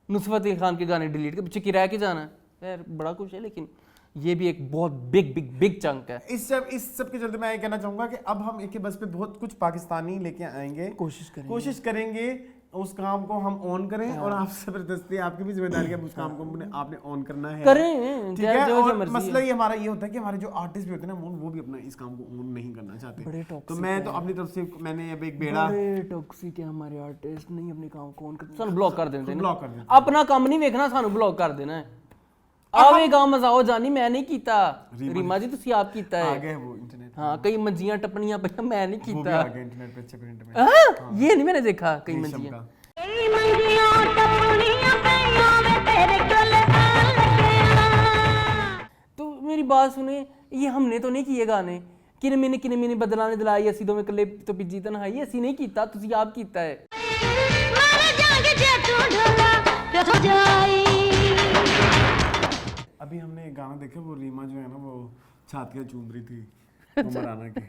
नुसरत अली खान के गाने डिलीट के पीछे की रह के जाना है। यार बड़ा कुछ है, लेकिन ये भी एक बहुत बिग चंक है। इस सब के चलते मैं ये कहना चाहूंगा कि अब हम एक बस पे बहुत कुछ पाकिस्तानी लेके आएंगे, कोशिश करेंगे उस काम को हम ऑन करें। और आप जबरदस्ती, आपकी भी जिम्मेदारी है उस काम को आपने ऑन करना है, करें, ठीक है। और मसला ये हमारा ये होता है कि हमारे जो आर्टिस्ट भी होते हैं ना वो भी अपना इस काम को ऑन नहीं करना चाहते, तो मैं तो अपनी तरफ से मैंने अब एक बेड़ा, टॉक्सिक है हमारे आर्टिस्ट, नहीं अपने काम को ऑन करते, सानू ब्लॉक कर देते हैं, अपना काम नहीं देखना, सानू ब्लॉक कर देना है। आवेगा मजाओ जानी, मैं नहीं कीता, रीमा जी तुसी आप कीता है। आ गए वो इंटरनेट, हाँ कई मंजियां टपनियां पे मैं नहीं कीता, वो भी आ गए इंटरनेट पे, अच्छे प्रिंट में। ये नहीं मैंने देखा, कई मंजियां तो मेरी बात सुने, ये हमने तो नहीं किए गाने, किने मैंने बदलाने दिलाई, असी दो में कले तो पिजी तन्हाई, असी नहीं कीता, तुसी आप कीता है। देखे वो रीमा जो है ना वो छातियां चूम रही थी मराना की।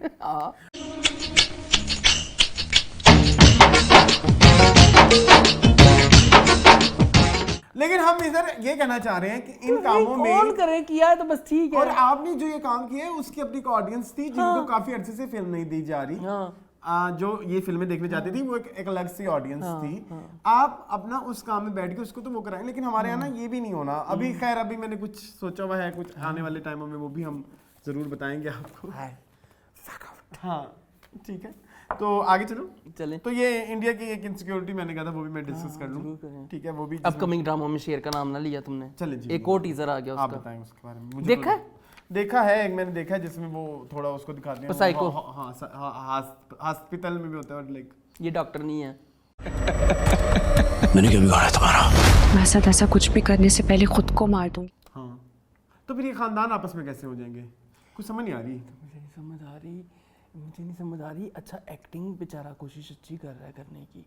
लेकिन हम इधर ये कहना चाह रहे हैं कि इन कामों में कौन करे किया है तो बस ठीक है। और आपने जो ये काम किया है उसकी अपनी एक ऑडियंस थी जिनको काफी अरसे से फिल्म नहीं दी जा रही। जो ये फिल्में देखने जाती थी वो एक अलग सी ऑडियंस थी। आप अपना उस काम में बैठ के उसको तो वो कराएं, लेकिन हमारे यहाँ ना ये भी नहीं होना अभी। खैर अभी मैंने कुछ सोचा हुआ है, कुछ आने वाले टाइमों में वो भी हम जरूर बताएंगे आपको। हाँ ठीक है, तो आगे चलो चलें। तो ये इंडिया की एक इनसिक्योरिटी मैंने कहा था वो भी मैं डिस्कस कर लूँ। ठीक है, वो भी अपकमिंग ड्रामा में शेर का नाम ना लिया तुमने। चले जी, एक और टीजर आ गया उसका, आप बताएं उसके बारे में। मुझे देखा है एक मैंने देखा है जिसमें वो थोड़ा उसको दिखाते हैं साइको। हॉस्पिटल में भी होता है, लाइक ये डॉक्टर नहीं है। मैंने क्या बिगाड़ा तुम्हारा? मैं साथ ऐसा कुछ भी करने से पहले खुद को मार दूंगी। हाँ तो फिर ये खानदान आपस में कैसे हो जाएंगे? कुछ समझ नहीं आ रही। मुझे नहीं समझ आ रही। अच्छा एक्टिंग बेचारा कोशिश अच्छी कर रहा है करने की।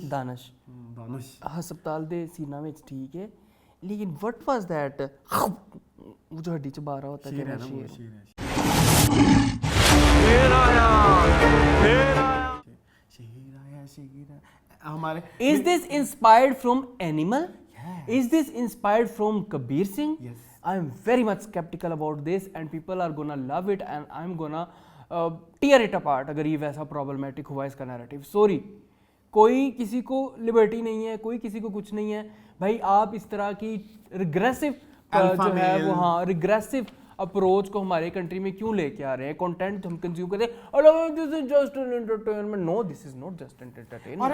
दानिश हस्पताल दे सीना में ठीक है, लेकिन व्हाट वाज दैट वो जो हड्डी चबा रहा होता है शेर हमारे। Is this inspired from Animal? Is this inspired from Kabir Singh? Yes. I am very much skeptical about this and people are gonna love it and I am gonna tear it apart अगर ये वैसा problematic हुआ इसका narrative। Sorry, कोई किसी को liberty नहीं है, कोई किसी को कुछ नहीं है भाई। आप इस तरह की रिग्रेसिव जो है वो रिग्रेसिव अप्रोच को हमारे कंट्री में क्यों लेके आ रहे हैं? कंटेंट हम कंज्यूम करते हैं, this is just an entertainment. No, this is not just entertainment. और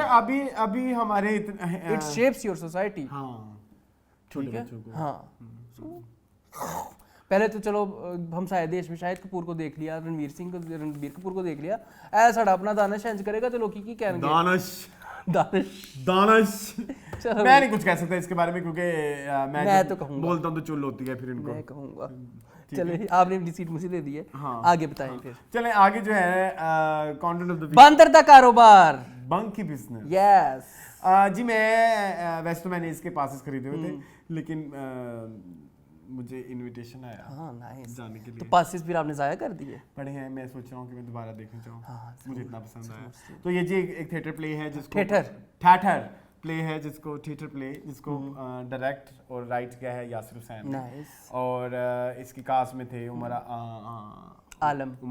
अभी हमारे इट शेप्स योर सोसाइटी। हाँ ठीक है। हाँ पहले तो चलो हम शायद देश में शाहिद कपूर को देख लिया, रणवीर कपूर को देख लिया, ऐसा अपना दानिश इंज करेगा तो लोग की कहेंगे दानिश। मैं नहीं कुछ कह सकता इसके बारे में क्योंकि मैं तो बोलता हूँ तो चुल होती है फिर इनको। मैं कहूँगा चले आपने अपनी सीट मुझे दे दी है। हाँ, आगे बताएं फिर। चलें आगे जो है कंटेंट ऑफ द वीक, बंदर का कारोबार, बंकी बिजनेस। यस जी मैं वैसे तो मैंने इसके पासेस खरीदे हुए थे लेकिन मुझे इनविटेशन आया जाने के लिए। तो पासेस फिर आपने जाया कर दिए? पढ़े हैं, मैं सोच रहा हूँ कि मैं दोबारा देखना चाहूँ। मुझे इतना पसंद आया। तो ये जी एक थिएटर प्ले है जिसको थिएटर प्ले है जिसको डायरेक्ट और राइट किया है यासिर हुसैन। और इसकी कास्ट में थे उमर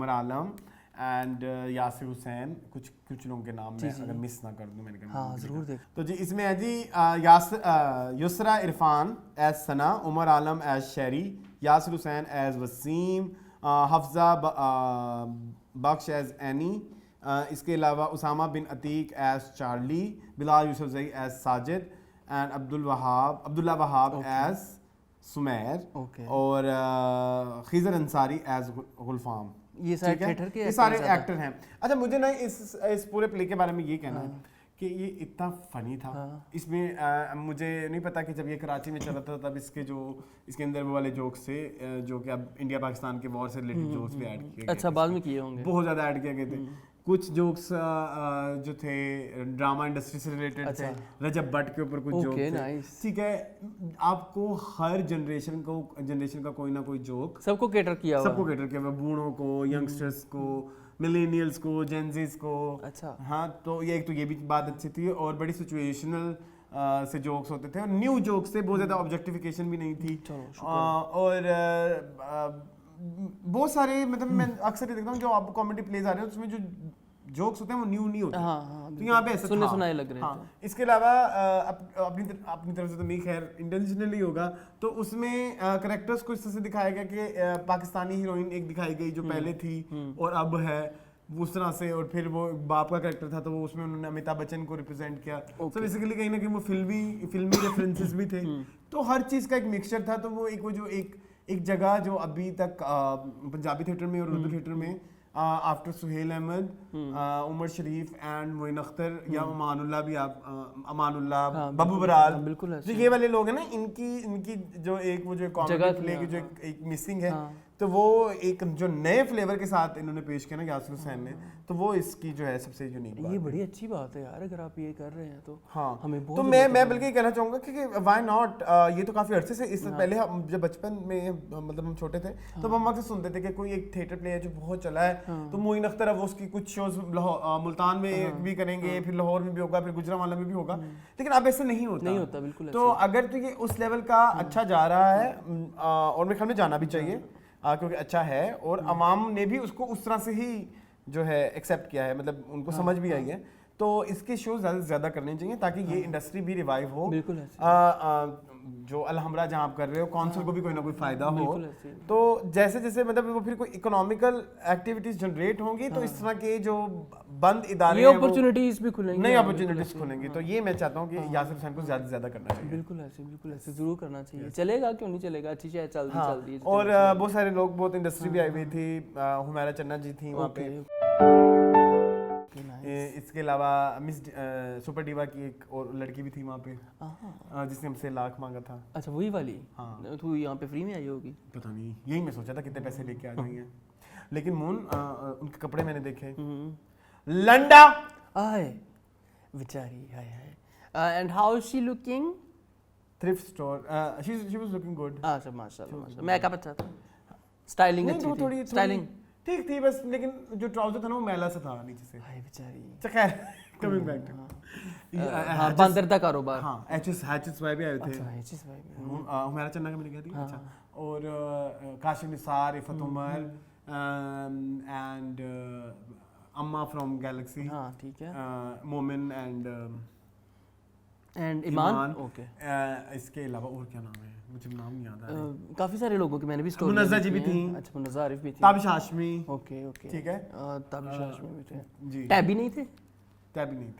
आलम एंड यासिर हुसैन, कुछ लोगों के नाम में अगर मिस ना कर दूं मैंने कहा जरूर देख। तो जी इसमें है जी Yusra Irfan as Sana, Umar Alam as Sheri, Yasir Hussain as Waseem, Hafsa Bakhsh as Annie, इसके अलावा Usama bin Atiq as Charlie, Bilal Yousafzai as Sajid and Abdullah Wahab as Sumair और खिजर अंसारी एज गुलफाम। ये सारे एक्टर हैं। अच्छा मुझे ना इस पूरे प्ले के बारे में ये कहना है कि ये इतना फनी था। इसमें मुझे नहीं पता कि जब ये कराची में चला था तब इसके अंदर वो वाले जोक्स थे जो कि अब इंडिया पाकिस्तान के वॉर से रिलेटेड जोक्स भी ऐड किए गए। अच्छा बाद में किए होंगे, बहुत ज़्यादा ऐड किए गए थे। कुछ जोक्स जो थे ड्रामा इंडस्ट्री से रिलेटेड थे, रजब भट्ट के ऊपर कुछ जोक थे। ठीक है, आपको हर जनरेशन का कोई ना कोई जोक सबको केटर किया हुआ, बूढ़ों को, यंगस्टर्स को, मिलेनियल्स को, जेनजीज को। अच्छा हाँ, तो ये भी बात अच्छी थी और बड़ी सिचुएशनल से जोक्स होते थे और न्यू जोक्स से बहुत ज़्यादा ऑब्जेक्टिफिकेशन भी नहीं थी। और बहुत सारे मतलब मैं अक्सर देखता हूँ जो आप कॉमेडी प्लेज आ रहे हैं उसमें जो जोक्स होते हैं वो न्यू नहीं होते। तो यहाँ पे ऐसा सुनाए लग रहे हैं। इसके अलावा अपनी तरफ से तो नहीं, खैर इंटेंशनली होगा, तो उसमें कैरेक्टर्स को इस तरह से दिखाया गया कि पाकिस्तानी हीरोइन एक दिखाई गई जो पहले थी और अब है उस तरह से, और फिर वो बाप का कैरेक्टर था तो वो उसमें उन्होंने अमिताभ बच्चन को रिप्रेजेंट किया। तो बेसिकली कहीं ना कहीं वो फिल्मी रेफरेंसेस भी थे। तो हर चीज़ का एक मिक्सचर था। तो वो एक जगह जो अभी तक पंजाबी थिएटर में और उर्दू थिएटर में आफ्टर सुहेल अहमद, उमर शरीफ एंड मोइन अख्तर या अमानुल्लाह भी अमानुल्लाह, बब्बू बराल, बिल्कुल जो ये वाले लोग हैं ना, इनकी जो एक वो जो कॉमेडी प्ले की जो एक मिसिंग है। तो वो एक जो नए फ्लेवर के साथ इन्होंने पेश किया ना यासिर हुसैन ने, तो वो इसकी जो है सबसे यूनिक बात ये बड़ी अच्छी बात है यार, अगर आप ये कर रहे हैं तो हाँ हमें बहुत तो मैं बल्कि कहना चाहूँगा कि व्हाई नॉट, ये तो काफ़ी अरसे से, इससे पहले हम जब बचपन में मतलब हम छोटे थे तो हम अक्सर सुनते थे कि कोई एक थिएटर प्ले है जो बहुत चला है, तो मोइन अख्तर अब उसकी कुछ शोज मुल्तान में भी करेंगे, फिर लाहौर में भी होगा, फिर गुजरांवाला में भी होगा, लेकिन अब ऐसा नहीं होता बिल्कुल। तो अगर तो ये उस लेवल का अच्छा जा रहा है और मेरे ख्याल में जाना भी चाहिए क्योंकि अच्छा है, और अवाम ने भी उसको उस तरह से ही जो है एक्सेप्ट किया है, मतलब उनको समझ भी आई है, तो इसके शो ज़्यादा से ज़्यादा करने चाहिए ताकि ये इंडस्ट्री भी रिवाइव हो। बिल्कुल जो अलहमरा जहाँ आप कर रहे हो कौंसिल को भी कोई ना कोई फ़ायदा हो, तो जैसे जैसे मतलब वो फिर कोई इकोनॉमिकल एक्टिविटीज़ जनरेट होंगी तो इस तरह के जो बंद इदारे ये अपॉर्चुनिटीज़ भी खुलेंगी, नई अपॉर्चुनिटीज़ खुलेंगी, तो ये मैं चाहता हूँ कि यासिर हुसैन को ज़्यादा से ज़्यादा करना चाहिए। बिल्कुल ऐसे ज़रूर करना चाहिए, चलेगा क्यों नहीं चलेगा, अच्छी चीज़ चल रही है। और बहुत सारे लोग, बहुत इंडस्ट्री भी आई हुई थी, हुमैरा चन्ना जी थी वहाँ पे, इसके अलावा मिस सुपर डिवा की एक और लड़की भी थी वहाँ पे जिसने हमसे लाख मांगा था। अच्छा वही वाली? हाँ। तू यहाँ पे फ्री में आई होगी? पता नहीं, यही मैं सोचा था कितने पैसे लेके आ गई हैं, लेकिन मून उनके कपड़े मैंने देखे, लंडा आए बेचारी, हाय। And how is she looking? Thrift store, she was looking good. अच्छा माशाल्लाह, मेकअप अच्छा था, स्टाइलिंग अच्छी थी, स्टाइलिंग ठीक थी बस, लेकिन जो ट्राउजर था ना वो मैला सा था नीचे से। हाय बेचारी। खैर कमिंग बैक टू हां बंदर का कारोबार। हां एचएस वाई भी आए थे। अच्छा एचएस वाई भी, हुमैरा चन्ना का मैंने कहा था। अच्छा, और काशिफ निसार, इफत उमर एंड अम्मा फ्रॉम गैलेक्सी। हां ठीक है। मोमिन एंड ईमान। ओके। इसके अलावा और क्या नाम है, मुझे नाम नहीं याद आ रहा। काफी सारे लोगों की मैंने भी स्टोरी, मुनज़्ज़ा जी भी थी। अच्छा मुनज़्ज़ा आरिफ भी थी, ताबिश हाशमी। ओके ठीक है, ताबिश हाशमी भी थे जी। टैबी नहीं थे? टैबी नहीं थे।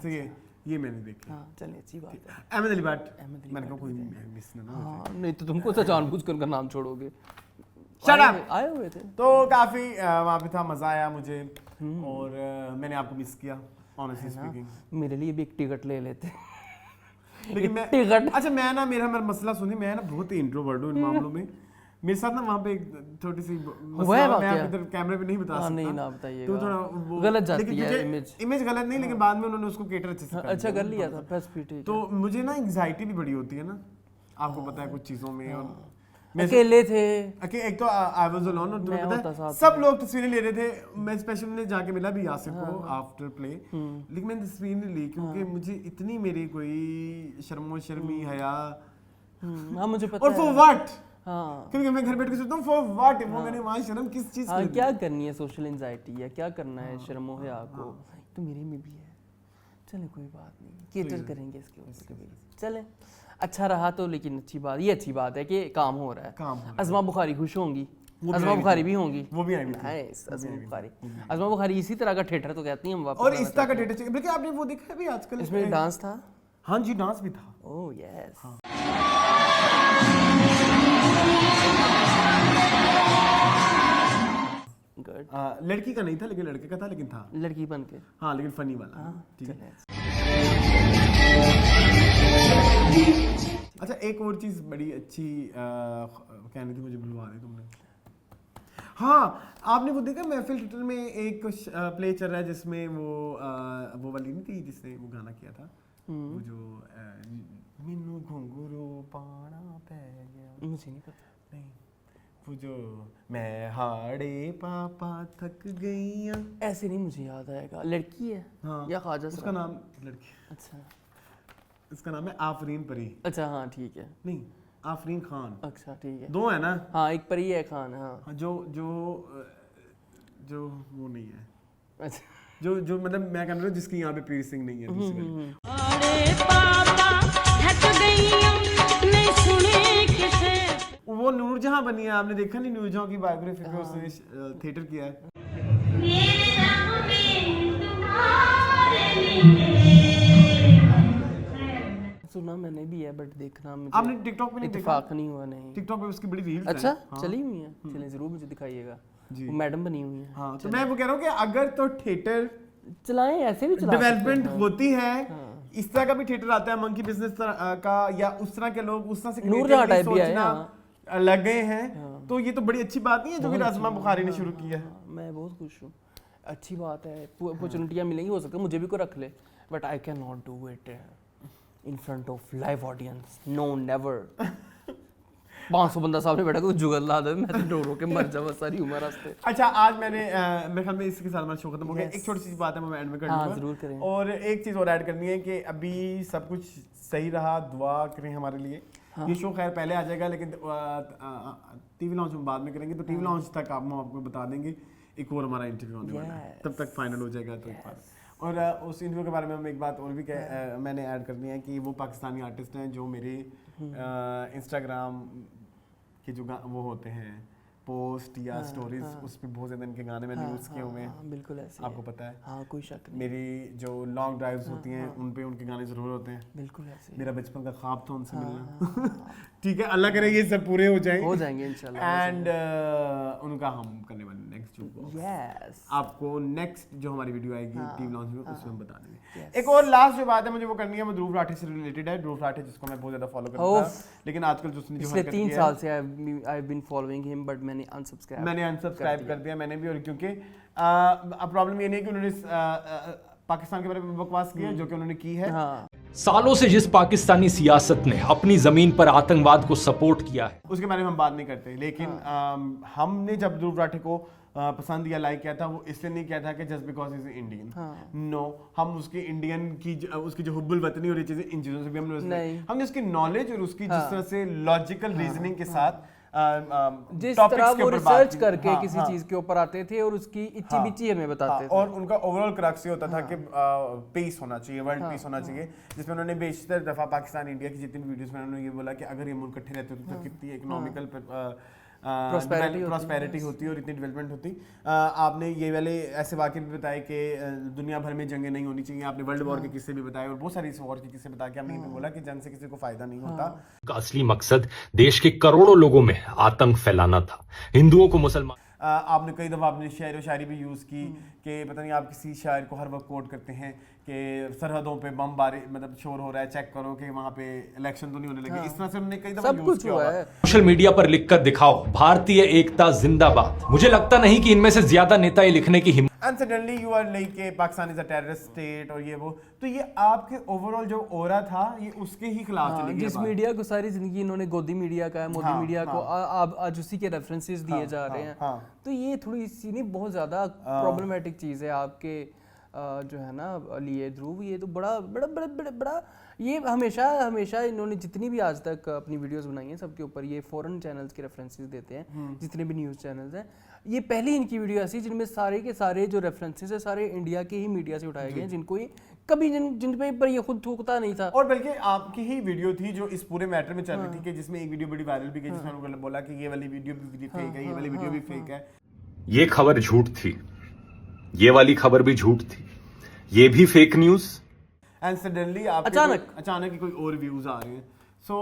ठीक है, तो ये मैंने देखा। हाँ चलिए अच्छी बात है। अहमद अली भट्ट, मैंने कहा कोई मिस ना हो जाए। नहीं तो तुमको तो जानबूझकर उनका नाम छोड़ोगे। Shut up. आए हुए थे तो काफी वहाँ पे था, मजा आया मुझे, और मैंने आपको मिस किया ऑनेस्टली स्पीकिंग। मेरे लिए भी एक टिकट ले लेते। लेकिन मैं टिकट, अच्छा मैं ना मेरा मसला सुनिए, मैं ना बहुत ही इंट्रोवर्ट हूँ इन मामलों में। मेरे साथ ना वहाँ पे एक छोटी सी मसला, मैं इधर कैमरे पे नहीं बता सकता। नहीं ना बताइएगा, तो थोड़ा गलत जाती है इमेज गलत नहीं, लेकिन बाद में उन्होंने उसको केटर अच्छे से अच्छा कर लिया था, बस फिर ठीक। तो मुझे ना एंग्जाइटी भी बड़ी होती है ना, आपको पता है कुछ चीज़ों में, और अकेले थे, एक तो आई वाज अलोन, और तुम्हें पता है सब लोग तस्वीरें ले रहे थे, मैं स्पेशली जाके मिला भी यासिर को आफ्टर प्ले, लेकिन मैंने तस्वीर नहीं ली क्योंकि मुझे इतनी मेरी कोई शर्मी हया, हाँ मुझे पता और फॉर व्हाट, हाँ क्योंकि मैं घर बैठ के सोचता हूँ फॉर व्हाट, वो मैंने वहाँ शर्म किस चीज़ की, क्या करनी है, सोशल एंजाइटी या क्या करना है शर्मो हया को, तो मेरे में भी है। चले कोई बात नहीं, केटर करेंगे इसके ऊपर कभी, चले अच्छा रहा तो, लेकिन अच्छी बात, ये अच्छी बात है कि काम हो रहा है। अज़मा बुखारी खुश होंगी, अज़मा बुखारी भी होंगी, वो भी आएंगी। अज़मा बुखारी इसी तरह का थिएटर तो कहती हैं हम वापस, और इस तरह का थिएटर चाहिए। बल्कि आपने वो देखा है भी आजकल, इसमें डांस था। हाँ जी डांस भी था। Oh yes. गुड। लड़की का नहीं था लेकिन लड़के का था, लेकिन था लड़की बन के, हाँ लेकिन फनी वाला। ठीक है। अच्छा एक और चीज़ बड़ी अच्छी कहनी थी, मुझे बुलवा रहे तुमने। हाँ आपने वो देखा महफिल थिएटर में एक प्ले चल रहा है जिसमें वो वाली नहीं थी जिसने वो गाना किया था, वो जो मिन्नू घुंघरू पाना पै गया, मुझे नहीं पता। नहीं वो जो मैं हाड़े पापा थक गई, ऐसे नहीं मुझे याद आएगा। लड़की है हाँ या ख्वाजा? उसका नाम लड़की। अच्छा इसका नाम है आफरीन परी। अच्छा हाँ ठीक है। नहीं आफरीन खान। अच्छा ठीक है। दो है ना? हाँ एक परी है खान। हाँ जो जो जो वो नहीं है। अच्छा जो मतलब मैं कह रहा हूँ जिसकी यहाँ पे पीर्सिंग नहीं है। वो नूरजहां बनी है, आपने देखा नहीं नूरजहां की बायोग्राफी पे उसने थिएटर किया है। सुना मैंने भी है बट देखना मुझे आपने टिकटॉक पे नहीं देखा? इत्तेफाक नहीं हुआ। नहीं टिकटॉक पे उसकी बड़ी रील्स अच्छा हैं। हाँ। चली हुई है, चलिए जरूर मुझे दिखाइएगा। वो मैडम बनी हुई है। हाँ तो मैं वो कह रहा हूँ कि अगर तो थिएटर चलाएं, ऐसे भी चला डेवलपमेंट होती है, इस तरह का भी थिएटर आता है मंकी बिजनेस का, या उस तरह के लोग उस तरह से नूरजहां टाइप भी है लग गए हैं, तो ये तो बड़ी अच्छी बात नहीं है जो कि राजमा बुखारी ने शुरू किया है। मैं बहुत खुश हूँ, अच्छी बात है, अपॉर्चुनिटियाँ मिलेंगी, हो सकता है मुझे भी कोई रख ले, but I can not do it in front of live audience, no never. 500 बंदा सामने बैठा तो जुगल ला दे, मैं तो रो के मर जाऊँ सारी उम्र रास्ते। अच्छा, आज मैंने मेरे ख्याल में इसके साथ हमारा शो खत्म हो गया। एक छोटी सी बात है मैं एंड में कर दूंगा, जरूर करें। और एक चीज़ और ऐड करनी है कि अभी सब कुछ सही रहा, दुआ करें हमारे लिए। ये शो खैर पहले आ जाएगा, लेकिन टीवी लॉन्च हम बाद में करेंगे, तो टीवी लॉन्च तक हम आपको बता देंगे एक और हमारा इंटरव्यू होने वाला है, तब तक फाइनल हो जाएगा। तो एक बार और उस इंटरव्यू के बारे में हम एक बात और भी मैंने ऐड करनी है कि वो पाकिस्तानी आर्टिस्ट हैं जो मेरे इंस्टाग्राम के जो वो होते हैं पोस्ट या स्टोरीज, उस पे बहुत ज़्यादा इनके गाने मैंने यूज़ किए हुए हैं। बिल्कुल ऐसे आपको पता है। हाँ, कोई शक नहीं। मेरी जो लॉन्ग ड्राइव्स होती हैं उन पे उनके गाने ज़रूर होते हैं। बिल्कुल ऐसे। मेरा बचपन का ख्वाब था उनसे मिलना। ठीक है, अल्लाह करे ये सब पूरे हो जाएंगे इंशाल्लाह। एंड उनका हम करने वाले नेक्स्ट जो आपको नेक्स्ट जो हमारी वीडियो आएगी टीवी लॉन्च में, उसमें हम बता देंगे। एक और लास्ट जो बात है मुझे वो करनी है, वो ध्रुव राठी से रिलेटेड है। ध्रुव राठी जिसको मैं बहुत ज़्यादा फॉलो करता था, लेकिन आजकल जो पिछले 3 साल से I have been following him, but मैंने अनसब्सक्राइब कर दिया मैंने भी। और क्योंकि अब प्रॉब्लम ये नहीं है कि उन्होंने पाकिस्तान के बारे में बकवास की है, जो कि उन्होंने की है। सालों से जिस पाकिस्तानी सियासत ने अपनी जमीन पर आतंकवाद को सपोर्ट किया है, उसके बारे में हम बात नहीं करते। लेकिन हमने जब ध्रुव राठी को पसंद या लाइक किया था, वो इसलिए नहीं किया था कि just because is Indian. No, हम उसके इंडियन की उसकी जो हुब्बुल वतनी और ये चीजें, इन चीजों से भी हमने उसकी नॉलेज और उसकी जिस तरह से लॉजिकल रीजनिंग के साथ जिस तरह वो रिसर्च करके किसी चीज के ऊपर आते थे और उसकी इच्ची बिच्ची हमें बताते थे, और उनका ओवरऑल क्रक्स ये होता था कि पीस होना चाहिए, वर्ल्ड पीस होना चाहिए, जिसमें उन्होंने बेशतर दफा पाकिस्तान इंडिया की जितनी भी वीडियोस में उन्होंने ये बोला कि अगर ये मुल्क इकट्ठे रहते तो कितनी इकोनॉमिकल प्रॉस्पेरिटी होती और इतनी डेवलपमेंट होती। आपने ये वाले ऐसे वाक़े भी बताए कि दुनिया भर में जंगें नहीं होनी चाहिए, आपने वर्ल्ड वॉर के किस्से भी बताए और बहुत सारी इस वॉर के किस्से बता के हमने ये भी बोला कि जंग से किसी को फायदा नहीं होता। का असली मकसद देश के करोड़ों लोगों में आतंक फैलाना था, हिंदुओं को मुसलमान। आपने कई दफ़ा अपने शेर व शायरी भी यूज़ की कि पता नहीं आप किसी शायर को हर वक्त कोट करते हैं कि सरहदों पे बम बारे मतलब शोर हो रहा है, चेक करो कि वहाँ पे इलेक्शन तो नहीं होने लगे। इस तरह से उन्होंने कई दफ़ा यूज़ किया है। सोशल मीडिया पर लिखकर दिखाओ भारतीय एकता जिंदाबाद। मुझे लगता नहीं कि इनमें से ज्यादा नेता ये लिखने की हिम्मत। And suddenly you are like के Pakistan is a terrorist state और ये वो, तो ये आपके ओवरऑल जो ओरा था ये उसके ही खिलाफ चली गई। जिस मीडिया को सारी जिंदगी इन्होंने गोदी मीडिया का, मोदी मीडिया को आज उसी के रेफरेंसेस दिए जा रहे हैं, तो ये थोड़ी सी नहीं बहुत ज्यादा प्रॉब्लमेटिक चीज है आपके जो है ना लिए ध्रुव। ये तो बड़ा बड़ा बड़ा बड़ा बड़ा ये हमेशा इन्होंने जितनी भी आज तक अपनी वीडियोस बनाई हैं सबके ऊपर ये फॉरेन चैनल्स के रेफरेंसेस देते हैं, जितने भी न्यूज़ चैनल्स हैं। ये पहली इनकी वीडियो ऐसी जिनमें सारे के सारे जो रेफरेंसेस है सारे इंडिया के ही मीडिया से उठाए गए हैं, जिनको ये कभी जिन पर ये खुद थूकता नहीं था। और बल्कि आपकी ही वीडियो थी जो इस पूरे मैटर में चल रही थी कि जिसमें एक वीडियो बड़ी वायरल भी गई, जिसमें उन्होंने बोला कि ये वाली वीडियो भी फेक है, ये वाली वीडियो भी फेक है। ये खबर झूठ थी, ये वाली खबर भी झूठ थी, ये भी फेक न्यूज। एंड सडनली आप अचानक कोई और व्यूज आ रहे हैं। सो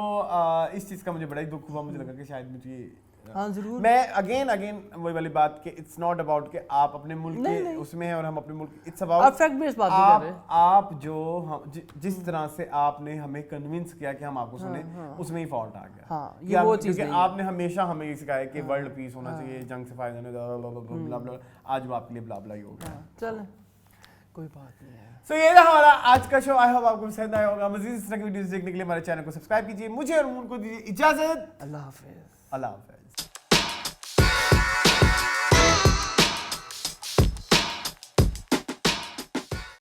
इस चीज़ का मुझे बड़ा ही दुख हुआ। मुझे लगा कि शायद मुझे जरूर मैं अगेन वही वाली बात कि इट्स नॉट अबाउट कि आप अपने मुल्क के उसमें हैं और हम अपने मुल्क, इट्स अबाउट फैक्ट बेस्ड बात कर रहे हैं। आप जो जिस तरह से आपने हमें कन्विंस किया कि हम आपको सुने, उसमें ही फॉल्ट आ गया। ये वो चीज़ क्योंकि आपने हमेशा हमें ये सिखाया कि वर्ल्ड पीस होना चाहिए, जंग से फायदा नहीं, आज वो आपके लिए ब्ला ही हो गया। चल कोई बात नहीं है। सो ये था हमारा आज का शो। आई होप आपको पसंद आया होगा। मज़ीद इस तरह की वीडियोस देखने के लिए हमारे चैनल को सब्सक्राइब कीजिए। मुझे और उनको दीजिए इजाजत। अल्लाह हाफिज़। अल्लाह हाफिज़।